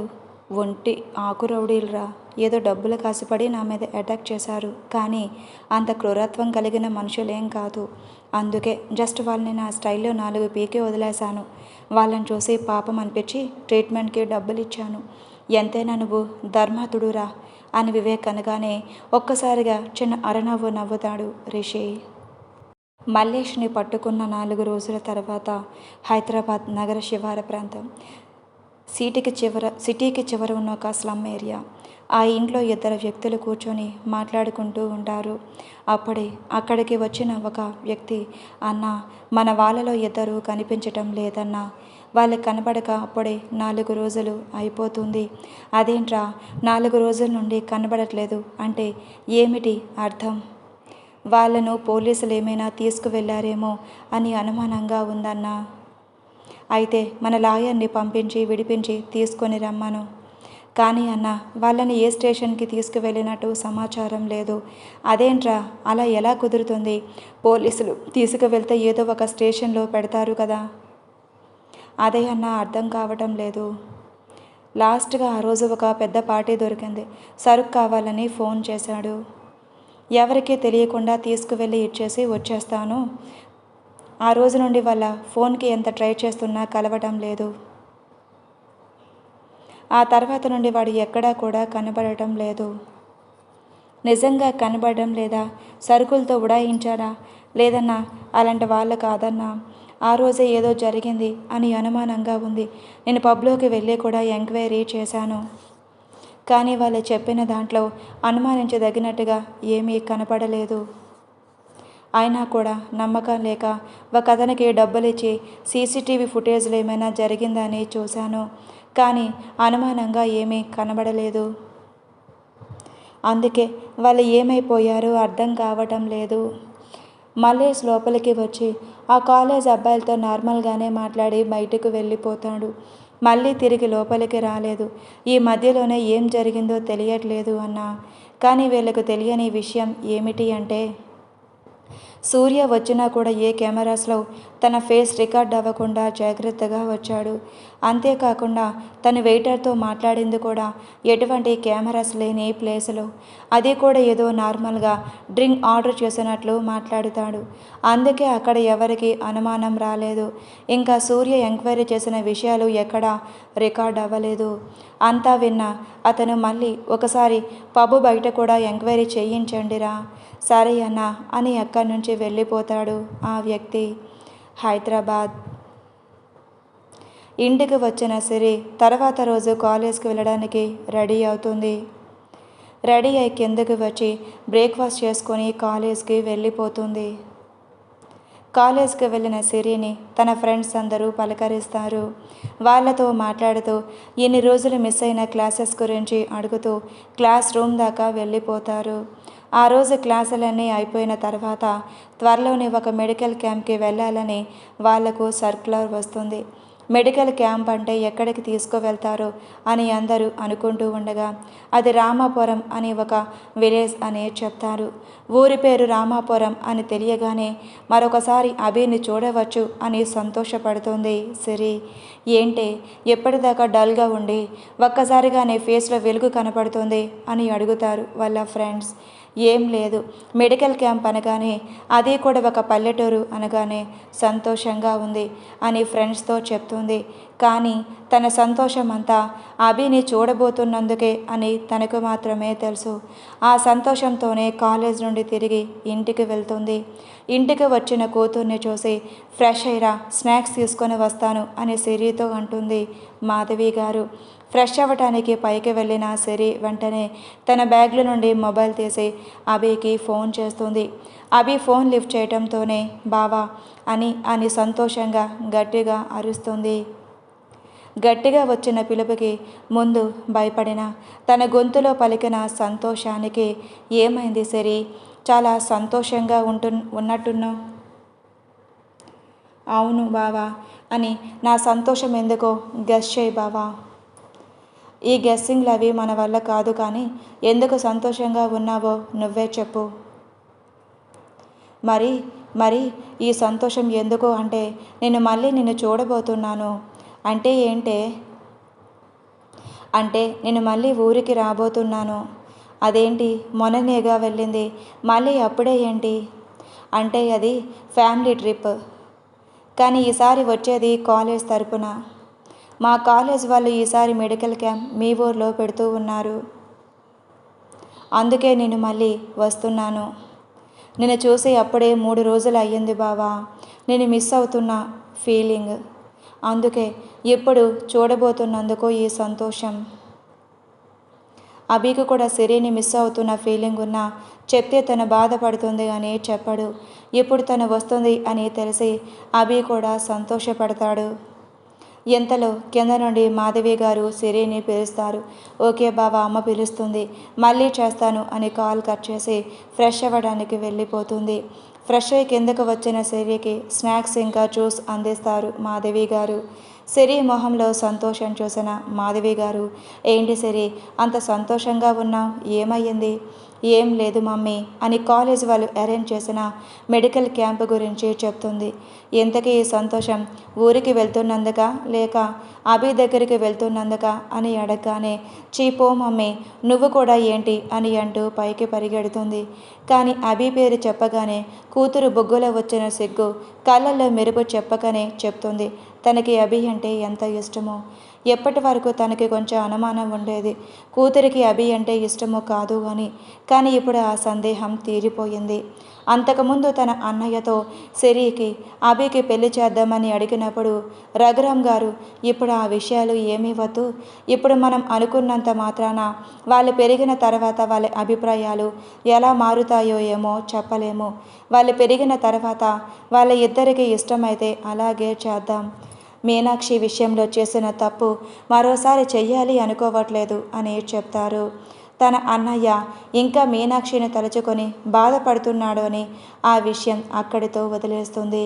ఒంటి ఆకురౌడీలరా. ఏదో డబ్బులు కాసిపడి నా మీద అటాక్ చేశారు, కానీ అంత క్రూరత్వం కలిగిన మనుషులేం కాదు. అందుకే జస్ట్ వాళ్ళని నా స్టైల్లో 4 పీకి వదిలేశాను. వాళ్ళని చూసి పాపం అనిపించి ట్రీట్మెంట్కి డబ్బులు ఇచ్చాను. ఎంతైనా నువ్వు ధర్మాతుడురా అని వివేక్ అనగానే ఒక్కసారిగా చిన్న అరనవ్వు నవ్వుతాడు రిషి. మల్లేష్ని పట్టుకున్న 4 రోజుల తర్వాత హైదరాబాద్ నగర శివార ప్రాంతం, సిటీకి చివర ఉన్న ఒక స్లమ్ ఏరియా. ఆ ఇంట్లో 2 వ్యక్తులు కూర్చొని మాట్లాడుకుంటూ ఉంటారు. అప్పుడే అక్కడికి వచ్చిన ఒక వ్యక్తి, అన్న మన వాళ్ళలో 2 కనిపించటం లేదన్నా, వాళ్ళకి కనబడక అప్పుడే 4 రోజులు అయిపోతుంది. అదేంట్రా 4 రోజుల నుండి కనబడట్లేదు అంటే ఏమిటి అర్థం? వాళ్ళను పోలీసులు ఏమైనా తీసుకువెళ్ళారేమో అని అనుమానంగా ఉందన్నా. అయితే మన లాయర్ని పంపించి విడిపించి తీసుకొని రమ్మను. కానీ అన్న వాళ్ళని ఏ స్టేషన్కి తీసుకువెళ్ళినట్టు సమాచారం లేదు. అదేంట్రా అలా ఎలా కుదురుతుంది? పోలీసులు తీసుకువెళ్తే ఏదో ఒక స్టేషన్లో పెడతారు కదా. అదే అన్న అర్థం కావటం లేదు. లాస్ట్గా ఆ రోజు ఒక పెద్ద పార్టీ దొరికింది. సరుకు కావాలని ఫోన్ చేశాడు. ఎవరికీ తెలియకుండా తీసుకువెళ్ళి ఇచ్చేసి వచ్చేస్తాను. ఆ రోజు నుండి వాళ్ళ ఫోన్కి ఎంత ట్రై చేస్తున్నా కలవటం లేదు. ఆ తర్వాత నుండి వాడు ఎక్కడా కూడా కనబడటం లేదు. నిజంగా కనబడడం లేదా? సరుకులతో ఉడాయించారా? లేదన్నా, అలాంటి వాళ్ళు కాదన్నా. ఆ రోజే ఏదో జరిగింది అని అనుమానంగా ఉంది. నేను పబ్లోకి వెళ్ళి కూడా ఎంక్వైరీ చేశాను. కానీ వాళ్ళు చెప్పిన దాంట్లో అనుమానించదగినట్టుగా ఏమీ కనపడలేదు. అయినా కూడా నమ్మకం లేక ఒక అతనికి డబ్బులిచ్చి సీసీటీవీ ఫుటేజ్లో ఏమైనా జరిగిందని చూశాను. కానీ అనుమానంగా ఏమీ కనబడలేదు. అందుకే వాళ్ళు ఏమైపోయారో అర్థం కావటం లేదు. మల్లేష్ లోపలికి వచ్చి ఆ కాలేజ్ అబ్బాయిలతో నార్మల్గానే మాట్లాడి బయటకు వెళ్ళిపోతాడు. మళ్ళీ తిరిగి లోపలికి రాలేదు. ఈ మధ్యలోనే ఏం జరిగిందో తెలియట్లేదు అన్నా. కానీ వీళ్ళకు తెలియని విషయం ఏమిటి అంటే, సూర్య వచ్చినా కూడా ఏ కెమెరాస్లో తన ఫేస్ రికార్డ్ అవ్వకుండా జాగ్రత్తగా వచ్చాడు. అంతేకాకుండా తను వెయిటర్తో మాట్లాడింది కూడా ఎటువంటి కెమెరాస్ లేని ప్లేస్లో, అది కూడా ఏదో నార్మల్గా డ్రింక్ ఆర్డర్ చేసినట్లు మాట్లాడుతాడు. అందుకే అక్కడ ఎవరికి అనుమానం రాలేదు. ఇంకా సూర్య ఎంక్వైరీ చేసిన విషయాలు ఎక్కడా రికార్డ్ అవ్వలేదు. అంతా విన్నా అతను మళ్ళీ ఒకసారి పబ్బు బయట కూడా ఎంక్వైరీ చేయించండిరా, సరే అన్నా అని అక్కడి నుంచి వెళ్ళిపోతాడు ఆ వ్యక్తి. హైదరాబాద్ ఇంటికి వచ్చిన సిరి తర్వాత రోజు కాలేజ్కి వెళ్ళడానికి రెడీ అవుతుంది. రెడీ అయి కిందకి వచ్చి బ్రేక్ఫాస్ట్ చేసుకొని కాలేజ్కి వెళ్ళిపోతుంది. కాలేజ్కి వెళ్ళిన సిరిని తన ఫ్రెండ్స్ అందరూ పలకరిస్తారు. వాళ్ళతో మాట్లాడుతూ ఎన్ని రోజులు మిస్ అయిన క్లాసెస్ గురించి అడుగుతూ క్లాస్ రూమ్ దాకా వెళ్ళిపోతారు. ఆ రోజు క్లాసులన్నీ అయిపోయిన తర్వాత త్వరలోనే ఒక మెడికల్ క్యాంప్కి వెళ్ళాలని వాళ్లకు సర్క్యులర్ వస్తుంది. మెడికల్ క్యాంప్ అంటే ఎక్కడికి తీసుకువెళ్తారో అని అందరూ అనుకుంటూ ఉండగా అది రామాపురం అని ఒక విలేజ్ అని చెప్తారు. ఊరి పేరు రామాపురం అని తెలియగానే మరొకసారి అభిని చూడవచ్చు అని సంతోషపడుతుంది సిరి. ఏంటే ఎప్పటిదాకా డల్గా ఉండి ఒక్కసారిగా నీ ఫేస్లో వెలుగు కనపడుతుంది అని అడుగుతారు వాళ్ళ ఫ్రెండ్స్. ఏం లేదు, మెడికల్ క్యాంప్ అనగానే అది కూడా ఒక పల్లెటూరు అనగానే సంతోషంగా ఉంది అని ఫ్రెండ్స్తో చెప్తుంది. కానీ తన సంతోషం అంతా అభిని చూడబోతున్నందుకే అని తనకు మాత్రమే తెలుసు. ఆ సంతోషంతోనే కాలేజ్ నుండి తిరిగి ఇంటికి వెళ్తుంది. ఇంటికి వచ్చిన కూతుర్ని చూసి ఫ్రెష్ అయ్యిరా, స్నాక్స్ తీసుకొని వస్తాను అని సిరితో అంటుంది మాధవి గారు. ఫ్రెష్ అవ్వటానికి పైకి వెళ్ళిన సిరి వెంటనే తన బ్యాగ్లో నుండి మొబైల్ తీసి అభికి ఫోన్ చేస్తుంది. అభి ఫోన్ లిఫ్ట్ చేయటంతోనే బావా అని సంతోషంగా గట్టిగా అరుస్తుంది. గట్టిగా వచ్చిన పిలుపుకి ముందు భయపడిన తన గొంతులో పలికిన సంతోషానికి ఏమైంది సిరి, చాలా సంతోషంగా ఉన్నట్టున్నావు. అవును బావా అని నా సంతోషం ఎందుకో గెస్ చేయి బావా. ఈ గెస్సింగ్లు అవి మన వల్ల కాదు, కానీ ఎందుకు సంతోషంగా ఉన్నావో నువ్వే చెప్పు. మరి ఈ సంతోషం ఎందుకు అంటే నేను మళ్ళీ నిన్ను చూడబోతున్నాను. అంటే ఏంటే? అంటే నేను మళ్ళీ ఊరికి రాబోతున్నాను. అదేంటి, మొన్ననేగా వెళ్ళింది, మళ్ళీ అప్పుడే ఏంటి? అంటే అది ఫ్యామిలీ ట్రిప్, కానీ ఈసారి వచ్చేది కాలేజ్ తరపున. మా కాలేజ్ వాళ్ళు ఈసారి మెడికల్ క్యాంప్ మీ ఊర్లో పెడుతూ ఉన్నారు. అందుకే నేను మళ్ళీ వస్తున్నాను. నిన్ను చూసి అప్పుడే 3 రోజులు అయ్యింది బావా. నేను మిస్ అవుతున్న ఫీలింగ్, అందుకే ఇప్పుడు చూడబోతున్నందుకు ఈ సంతోషం. అభికి కూడా సిరిని మిస్ అవుతున్న ఫీలింగ్ ఉన్నా చెప్తే తను బాధపడుతుంది అని చెప్పడు. ఇప్పుడు తను వస్తుంది అని తెలిసి అభి కూడా సంతోషపడతాడు. ఇంతలో కింద నుండి మాధవి గారు సిరిని పిలుస్తారు. ఓకే బావా, అమ్మ పిలుస్తుంది, మళ్ళీ చేస్తాను అని కాల్ కట్ చేసి ఫ్రెష్ అవ్వడానికి వెళ్ళిపోతుంది. ఫ్రెష్ అయ్యి కిందకు వచ్చిన సిరికి స్నాక్స్ ఇంకా జ్యూస్ అందిస్తారు మాధవి గారు. సిరి మొహంలో సంతోషం చూసిన మాధవి గారు, ఏంటి సిరి అంత సంతోషంగా ఉన్నావు, ఏమయ్యింది? ఏం లేదు మమ్మీ అని కాలేజ్ వాళ్ళు అరేంజ్ చేసిన మెడికల్ క్యాంప్ గురించి చెప్తుంది. ఇంతకీ ఈ సంతోషం ఊరికి వెళ్తున్నందుక లేక అభి దగ్గరికి వెళ్తున్నందుక అని అడగగానే, చీపో మమ్మీ, నువ్వు కూడా ఏంటి అని అంటూ పైకి పరిగెడుతుంది. కానీ అభి పేరు చెప్పగానే కూతురు బొగ్గులో వచ్చిన సిగ్గు కళ్ళల్లో మెరుపు చెప్పకనే చెప్తుంది తనకి అభి అంటే ఎంత ఇష్టమో. ఎప్పటి వరకు తనకి కొంచెం అనుమానం ఉండేది, కూతురికి అభి అంటే ఇష్టమో కాదు అని. కానీ ఇప్పుడు ఆ సందేహం తీరిపోయింది. అంతకుముందు తన అన్నయ్యతో సిరికి అభికి పెళ్లి చేద్దామని అడిగినప్పుడు రఘురామ్ గారు, ఇప్పుడు ఆ విషయాలు ఏమీ వద్దు, ఇప్పుడు మనం అనుకున్నంత మాత్రాన వాళ్ళు పెరిగిన తర్వాత వాళ్ళ అభిప్రాయాలు ఎలా మారుతాయో ఏమో చెప్పలేము. వాళ్ళు పెరిగిన తర్వాత వాళ్ళ ఇద్దరికి ఇష్టమైతే అలాగే చేద్దాం. మీనాక్షి విషయంలో చేసిన తప్పు మరోసారి చెయ్యాలి అనుకోవట్లేదు అని చెప్తారు. తన అన్నయ్య ఇంకా మీనాక్షిని తలుచుకొని బాధపడుతున్నాడు అని ఆ విషయం అక్కడితో వదిలేస్తుంది.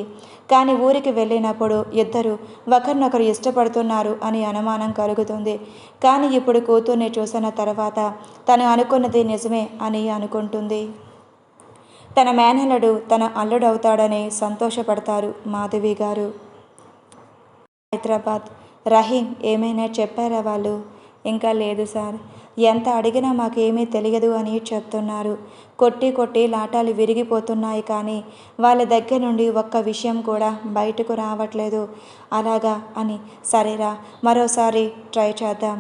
కానీ ఊరికి వెళ్ళినప్పుడు ఇద్దరు ఒకరినొకరు ఇష్టపడుతున్నారు అని అనుమానం కలుగుతుంది. కానీ ఇప్పుడు కూతుర్ని చూసిన తర్వాత తను అనుకున్నది నిజమే అని అనుకుంటుంది. తన మేనల్లుడు తన అల్లుడవుతాడని సంతోషపడతారు మాధవి గారు. హైదరాబాద్. రహీం ఏమైనా చెప్పారా వాళ్ళు? ఇంకా లేదు సార్, ఎంత అడిగినా మాకేమీ తెలియదు అని చెప్తున్నారు. కొట్టి కొట్టి లాటాలు విరిగిపోతున్నాయి, కానీ వాళ్ళ దగ్గర నుండి ఒక్క విషయం కూడా బయటకు రావట్లేదు. అలాగా అని, సరేరా మరోసారి ట్రై చేద్దాం.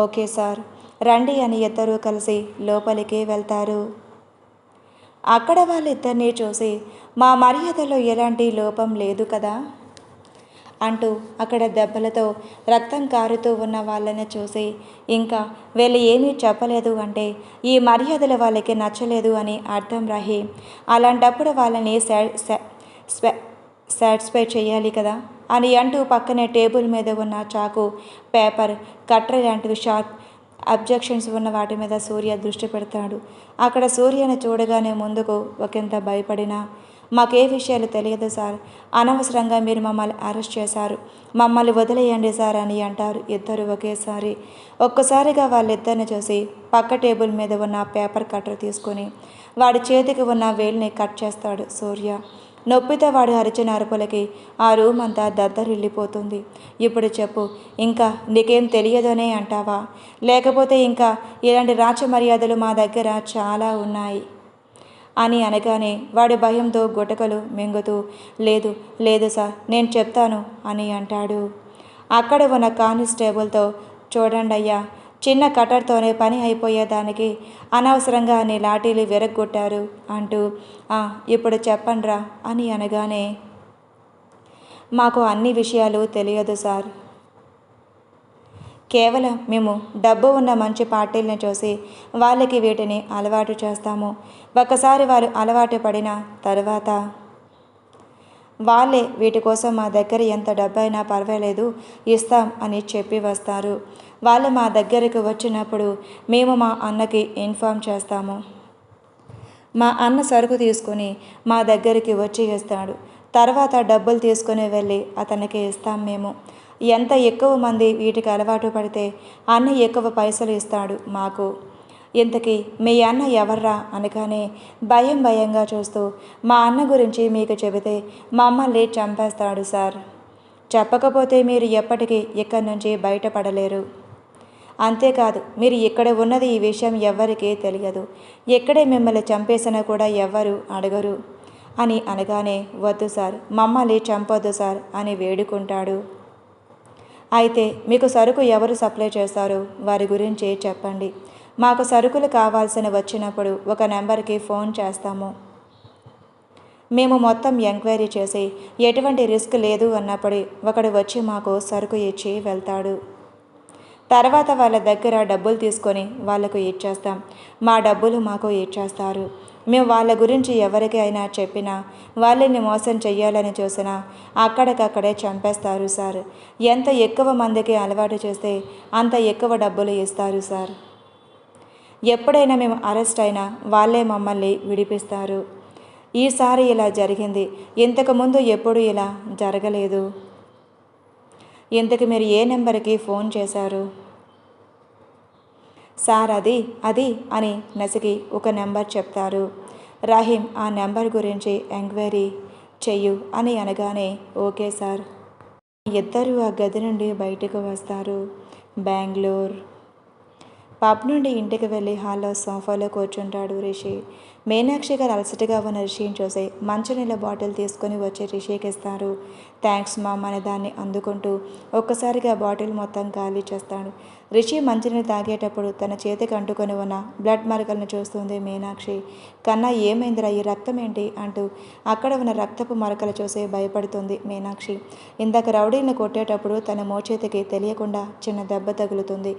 ఓకే సార్, రండి అని ఇద్దరూ కలిసి లోపలికి వెళ్తారు. అక్కడ వాళ్ళిద్దరినీ చూసి, మా మర్యాదలో ఎలాంటి లోపం లేదు కదా అంటూ అక్కడ దెబ్బలతో రక్తం కారుతూ ఉన్న వాళ్ళని చూసి, ఇంకా వీళ్ళు ఏమీ చెప్పలేదు అంటే ఈ మర్యాదలు వాళ్ళకి నచ్చలేదు అని అర్థం. రహీం, అలాంటప్పుడు వాళ్ళని సాటిస్ఫై చేయాలి కదా అని అంటూ పక్కనే టేబుల్ మీద ఉన్న చాకు, పేపర్, కట్టర్ లాంటివి షార్ప్ అబ్జెక్షన్స్ ఉన్న వాటి మీద సూర్య దృష్టి పెడతాడు. అక్కడ సూర్యని చూడగానే ముందుకు ఒకంత భయపడినా, మాకే విషయాలు తెలియదు సార్, అనవసరంగా మీరు మమ్మల్ని అరెస్ట్ చేశారు, మమ్మల్ని వదిలేయండి సార్ అని అంటారు ఇద్దరు ఒకేసారి. ఒక్కసారిగా వాళ్ళిద్దరిని చూసి పక్క టేబుల్ మీద ఉన్న పేపర్ కట్టర్ తీసుకొని వాడి చేతికి ఉన్న వేలుని కట్ చేస్తాడు సూర్య. నొప్పితో వాడు అరిచిన అరుపులకి ఆ రూమ్ అంతా దద్దరిల్లిపోతుంది. ఇప్పుడు చెప్పు, ఇంకా నీకేం తెలియదనే అంటావా, లేకపోతే ఇంకా ఇలాంటి రాచమర్యాదలు మా దగ్గర చాలా ఉన్నాయి అని అనగానే వాడి భయంతో గుటకలు మింగుతూ, లేదు లేదు సార్, నేను చెప్తాను అని అంటాడు. అక్కడ ఉన్న కానిస్టేబుల్తో, చూడండి అయ్యా, చిన్న కట్టర్తోనే పని అయిపోయేదానికి అనవసరంగా అన్ని లాఠీలు విరగ్గొట్టారు అంటూ, ఇప్పుడు చెప్పండ్రా అని అనగానే, మాకు అన్ని విషయాలు తెలియదు సార్, కేవలం మేము డబ్బు ఉన్న మంచి పార్టీలను చూసి వాళ్ళకి వీటిని అలవాటు చేస్తాము. ఒకసారి వారు అలవాటు పడిన తర్వాత వాళ్ళే వీటి కోసం మా దగ్గర ఎంత డబ్బైనా పర్వాలేదు ఇస్తాం అని చెప్పి వస్తారు. వాళ్ళు మా దగ్గరకు వచ్చినప్పుడు మేము మా అన్నకి ఇన్ఫామ్ చేస్తాము. మా అన్న సరుకు తీసుకుని మా దగ్గరికి వచ్చి ఇస్తాడు. తర్వాత డబ్బులు తీసుకుని వెళ్ళి అతనికి ఇస్తాం. మేము ఎంత ఎక్కువ మంది వీటికి అలవాటు పడితే అన్న ఎక్కువ పైసలు ఇస్తాడు మాకు. ఇంతకీ మీ అన్న ఎవర్రా అనగానే భయంగా చూస్తూ, మా అన్న గురించి మీకు చెబితే మమ్మల్ని చంపేస్తాడు సార్, చెప్పకపోతే మీరు ఎప్పటికీ ఇక్కడి నుంచి బయటపడలేరు. అంతేకాదు, మీరు ఇక్కడ ఉన్నది ఈ విషయం ఎవ్వరికీ తెలియదు, ఇక్కడే మిమ్మల్ని చంపేసినా కూడా ఎవ్వరు అడగరు అని అనగానే, వద్దు సార్, మమ్మల్ని చంపొద్దు సార్ అని వేడుకుంటాడు. అయితే మీకు సరుకు ఎవరు సప్లై చేస్తారో వారి గురించి చెప్పండి. మాకు సరుకులు కావాల్సిన వచ్చినప్పుడు ఒక నెంబర్కి ఫోన్ చేస్తాము. మేము మొత్తం ఎంక్వైరీ చేసి ఎటువంటి రిస్క్ లేదు అన్నప్పుడు ఒకడు వచ్చి మాకు సరుకు ఇచ్చి వెళ్తాడు. తర్వాత వాళ్ళ దగ్గర డబ్బులు తీసుకొని వాళ్ళకు ఇచ్చేస్తాం. మా డబ్బులు మాకు ఇచ్చేస్తారు. మేము వాళ్ళ గురించి ఎవరికి అయినా చెప్పినా, వాళ్ళని మోసం చెయ్యాలని చూసినా అక్కడికక్కడే చంపేస్తారు సార్. ఎంత ఎక్కువ మందికి అలవాటు చేస్తే అంత ఎక్కువ డబ్బులు ఇస్తారు సార్. ఎప్పుడైనా మేము అరెస్ట్ అయినా వాళ్ళే మమ్మల్ని విడిపిస్తారు. ఈసారి ఇలా జరిగింది, ఇంతకుముందు ఎప్పుడు ఇలా జరగలేదు. ఇంతకు మీరు ఏ నెంబర్కి ఫోన్ చేశారు సార్? అది అని నసికి ఒక నెంబర్ చెప్తారు. రహీం ఆ నెంబర్ గురించి ఎంక్వైరీ చెయ్యు అని అనగానే, ఓకే సార్. ఇద్దరూ ఆ గది నుండి బయటకు వస్తారు. బెంగళూరు పబ్ నుండి ఇంటికి వెళ్ళి హాల్లో సోఫాలో కూర్చుంటాడు రిషి. మీనాక్షి గారు అలసటగా ఉన్న రిషిని చూసి మంచినీళ్ళ బాటిల్ తీసుకొని వచ్చి రిషికి ఇస్తారు. థ్యాంక్స్ మామ్ అనే దాన్ని అందుకుంటూ ఒక్కసారిగా బాటిల్ మొత్తం ఖాళీ చేస్తాడు. రిషి మంచినీళ్ళు తాగేటప్పుడు తన చేతికి అంటుకొని ఉన్న బ్లడ్ మరకలను చూస్తుంది మీనాక్షి. కన్నా ఏమైందిరా, ఈ రక్తం ఏంటి అంటూ అక్కడ ఉన్న రక్తపు మరకలు చూసి భయపడుతుంది మీనాక్షి. ఇందాక రౌడీని కొట్టేటప్పుడు తన మోచేతికి తెలియకుండా చిన్న దెబ్బ తగులుతుంది.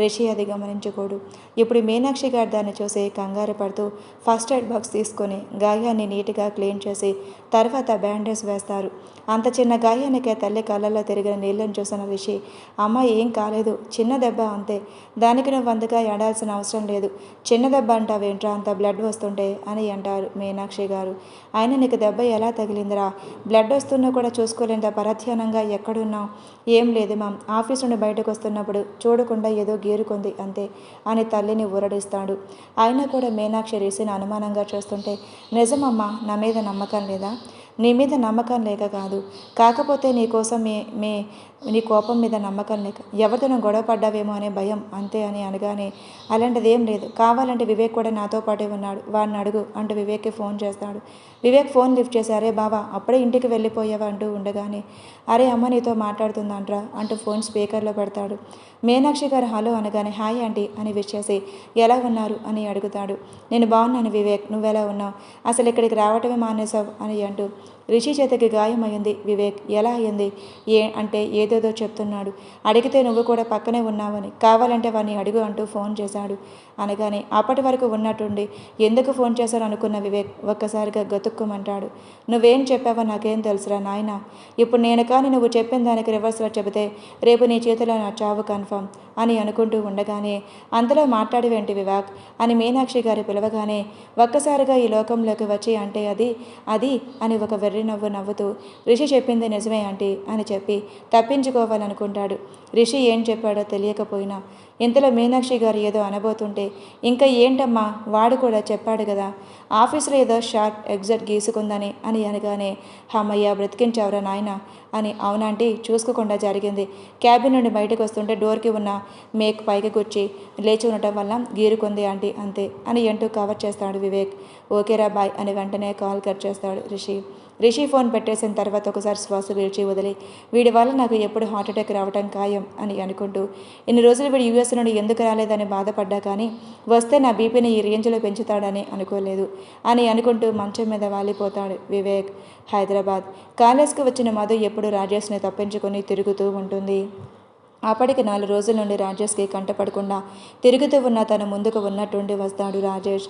రిషి అది గమనించుకోడు. ఇప్పుడు మీనాక్షి గారు దాన్ని చూసి కంగారు పడుతూ ఫస్ట్ ఎయిడ్ బాక్స్ తీసుకొని గాయాన్ని నీట్గా క్లీన్ చేసి తర్వాత బ్యాండేజ్ వేస్తారు. అంత చిన్న గాయానికే తల్లి కళ్ళల్లో తిరిగిన నీళ్ళని చూసిన రిషి, అమ్మ ఏం కాలేదు, చిన్న దెబ్బ అంతే, దానికి నువ్వు అంతగా ఏడాల్సిన అవసరం లేదు, చిన్న దెబ్బ అంటావేంట్రా అంత బ్లడ్ వస్తుంటే అని అంటారు మీనాక్షి గారు. ఆయన నీకు దెబ్బ ఎలా తగిలిందిరా, బ్లడ్ వస్తున్నా కూడా చూసుకోలేంత పరధ్యానంగా ఎక్కడున్నావు? ఏం లేదు మామ్, ఆఫీస్ నుండి బయటకు వస్తున్నప్పుడు చూడకుండా ఏదో గీరుకుంది అంతే అని తల్లిని ఊరడిస్తాడు. అయినా కూడా మీనాక్షి రిషిని అనుమానంగా చూస్తుంటే, నిజమమ్మా, నా మీద నమ్మకం లేదా? నీ మీద నమ్మకం లేక కాదు, కాకపోతే నీకోసం నీ కోపం మీద నమ్మకం లేక ఎవరితోనూ గొడవ పడ్డావేమో అనే భయం అంతే అని అనగానే, అలాంటిదేం లేదు, కావాలంటే వివేక్ కూడా నాతో పాటే ఉన్నాడు, వాడిని అడుగు అంటూ వివేక్కి ఫోన్ చేస్తాడు. వివేక్ ఫోన్ లిఫ్ట్ చేసి, అరే బావా అప్పుడే ఇంటికి వెళ్ళిపోయావా అంటూ ఉండగానే, అరే అమ్మ నీతో మాట్లాడుతుందంట్రా అంటూ ఫోన్ స్పీకర్లో పెడతాడు. మీనాక్షి గారు హలో అనగానే, హాయ్ ఆంటీ అని విష్ చేసి ఎలా ఉన్నారు అని అడుగుతాడు. నేను బాగున్నాను వివేక్, నువ్వెలా ఉన్నావు, అసలు ఇక్కడికి రావటమే మానేశావు అని అంటూ రిషి చేతికి గాయమైంది. వివేక్ ఎలా అయ్యింది అంటే ఏదేదో చెప్తున్నాడు. అడిగితే నువ్వు కూడా పక్కనే ఉన్నావని, కావాలంటే వాడిని అడుగు అంటూ ఫోన్ చేశాడు అనగానే అప్పటి వరకు ఉన్నట్టుండి ఎందుకు ఫోన్ చేశాడు అనుకున్న వివేక్ ఒక్కసారిగా గతుక్కుమంటాడు. నువ్వేం చెప్పావో నాకేం తెలుసురా నాయన, ఇప్పుడు నేను కానీ నువ్వు చెప్పిన దానికి రివర్స్లో చెబితే రేపు నీ చేతిలో నా చావు కన్ఫర్మ్ అని అనుకుంటూ ఉండగానే అంతలో మాట్లాడేవేంటి వివేక్ అని మీనాక్షి గారు పిలవగానే ఒక్కసారిగా ఈ లోకంలోకి వచ్చి అంటే అది అని ఒక వెర్రి నవ్వు నవ్వుతూ, రిషి చెప్పింది నిజమే ఆంటీ అని చెప్పి తప్పించుకోవాలనుకుంటాడు. రిషి ఏం చెప్పాడో తెలియకపోయినా ఇంతలో మీనాక్షి గారు ఏదో అనబోతుంటే, ఇంకా ఏంటమ్మా వాడు కూడా చెప్పాడు కదా ఆఫీసులో ఏదో షార్ట్ ఎగ్జాక్ట్ గీసుకుందని అని అనగానే, అమ్మయ్య బ్రతికించావురా నాయన అని, అవునాంటీ చూసుకోకుండా జరిగింది, క్యాబిన్ నుండి బయటకు వస్తుంటే డోర్కి ఉన్న మేక్ పైకి కూర్చి లేచి ఉండటం వల్ల గీరుకుంది ఆంటీ అంతే అని అంటూ కవర్ చేస్తాడు వివేక్. ఓకేరా బాయ్ అని వెంటనే కాల్ కట్ చేస్తాడు రిషి ఫోన్ పెట్టేసిన తర్వాత ఒకసారి శ్వాస పీల్చి వదిలి, వీడి వల్ల నాకు ఎప్పుడు హార్ట్ అటాక్ రావటం ఖాయం అని అనుకుంటూ ఇన్ని రోజులు వీడు యూఎస్ నుండి ఎందుకు రాలేదని బాధపడ్డా కానీ వస్తే నా బీపీని ఈ రేంజ్లో పెంచుతాడని అనుకోలేదు అని అనుకుంటూ మంచం మీద వాలిపోతాడు వివేక్. హైదరాబాద్ కాలేజ్కి వచ్చిన మధు ఎప్పుడు రాజేష్ని తప్పించుకొని తిరుగుతూ ఉంటుంది. అప్పటికి 4 రోజుల నుండి రాజేష్కి కంటపడకుండా తిరుగుతూ ఉన్న తన ముందుకు ఉన్నట్టుండి వస్తాడు రాజేష్.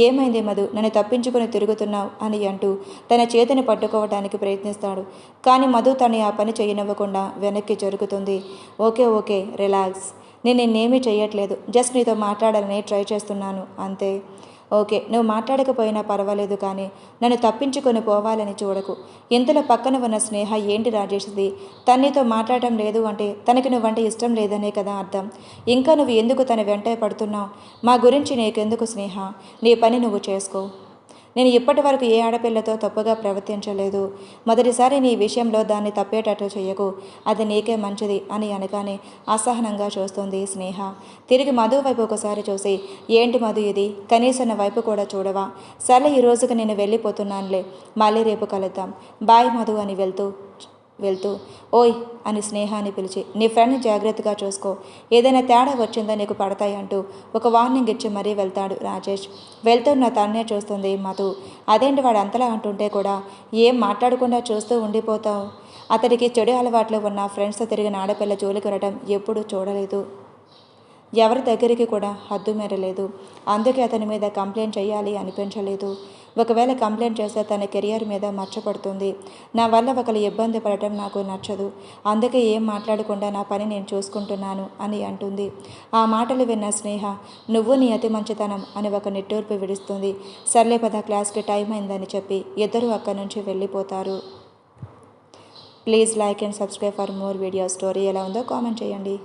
ఏమైంది మధు, నన్ను తప్పించుకొని తిరుగుతున్నావు అని అంటూ తన చేతిని పట్టుకోవడానికి ప్రయత్నిస్తాడు. కానీ మధు తను ఆ పని చేయనివ్వకుండా వెనక్కి జరుగుతుంది. ఓకే రిలాక్స్, నేను నిన్నేమీ చేయట్లేదు, జస్ట్ నీతో మాట్లాడాలని ట్రై చేస్తున్నాను అంతే. ఓకే, నువ్వు మాట్లాడకపోయినా పర్వాలేదు, కానీ నన్ను తప్పించుకొని పోవాలని చూడకు. ఇంతలో పక్కన ఉన్న స్నేహ ఏంటి రాజేష్ది, తనతో మాట్లాడటం లేదు అంటే తనకి నువ్వంటే ఇష్టం లేదనే కదా అర్థం. ఇంకా నువ్వు ఎందుకు తన వెంటే పడుతున్నావు? మా గురించి నీకెందుకు స్నేహ, నీ పని నువ్వు చేసుకో. నేను ఇప్పటి వరకు ఏ ఆడపిల్లతో తప్పుగా ప్రవర్తించలేదు, మొదటిసారి నీ విషయంలో దాన్ని తప్పేటట్టు చేయకు, అది నీకే మంచిది అని అనగానే అసహనంగా చూస్తుంది స్నేహ. తిరిగి మధు వైపు ఒకసారి చూసి, ఏంటి మధు ఇది, కనీసం నా వైపు కూడా చూడవా? సర్లే ఈ రోజుకి నేను వెళ్ళిపోతున్నానులే, మళ్ళీ రేపు కలుద్దాం, బాయ్ మధు అని వెళ్తూ ఓయ్ అని స్నేహాన్ని పిలిచి, నీ ఫ్రెండ్ని జాగ్రత్తగా చూసుకో, ఏదైనా తేడా వచ్చిందో నీకు పడతాయి అంటూ ఒక వార్నింగ్ ఇచ్చి మరీ వెళ్తాడు రాజేష్. వెళ్తున్న తన్నే చూస్తుంది మధు. అదేంటి వాడు అంతలా అంటుంటే కూడా ఏం మాట్లాడకుండా చూస్తూ ఉండిపోతావు? అతడికి చెడు అలవాట్లు ఉన్న ఫ్రెండ్స్తో తిరిగిన ఆడపిల్ల జోలికి రావడం ఎప్పుడూ చూడలేదు, ఎవరి దగ్గరికి కూడా హద్దు మేరలేదు. అందుకే అతని మీద కంప్లైంట్ చేయాలి అనిపించలేదు. ఒకవేళ కంప్లైంట్ చేస్తే తన కెరియర్ మీద మర్చపడుతుంది. నా వల్ల ఒకరు ఇబ్బంది పడటం నాకు నచ్చదు, అందుకే ఏం మాట్లాడకుండా నా పని నేను చూసుకుంటున్నాను అని అంటుంది. ఆ మాటలు విన్న స్నేహ, నువ్వు నీ అతి మంచితనం అని ఒక నిట్టూర్పు విడుస్తుంది. సర్లే పద, క్లాస్కి టైం అయిందని చెప్పి ఇద్దరూ అక్కడి నుంచి వెళ్ళిపోతారు. Please like and subscribe for more videos. Story ఎలా ఉందో కామెంట్ చేయండి.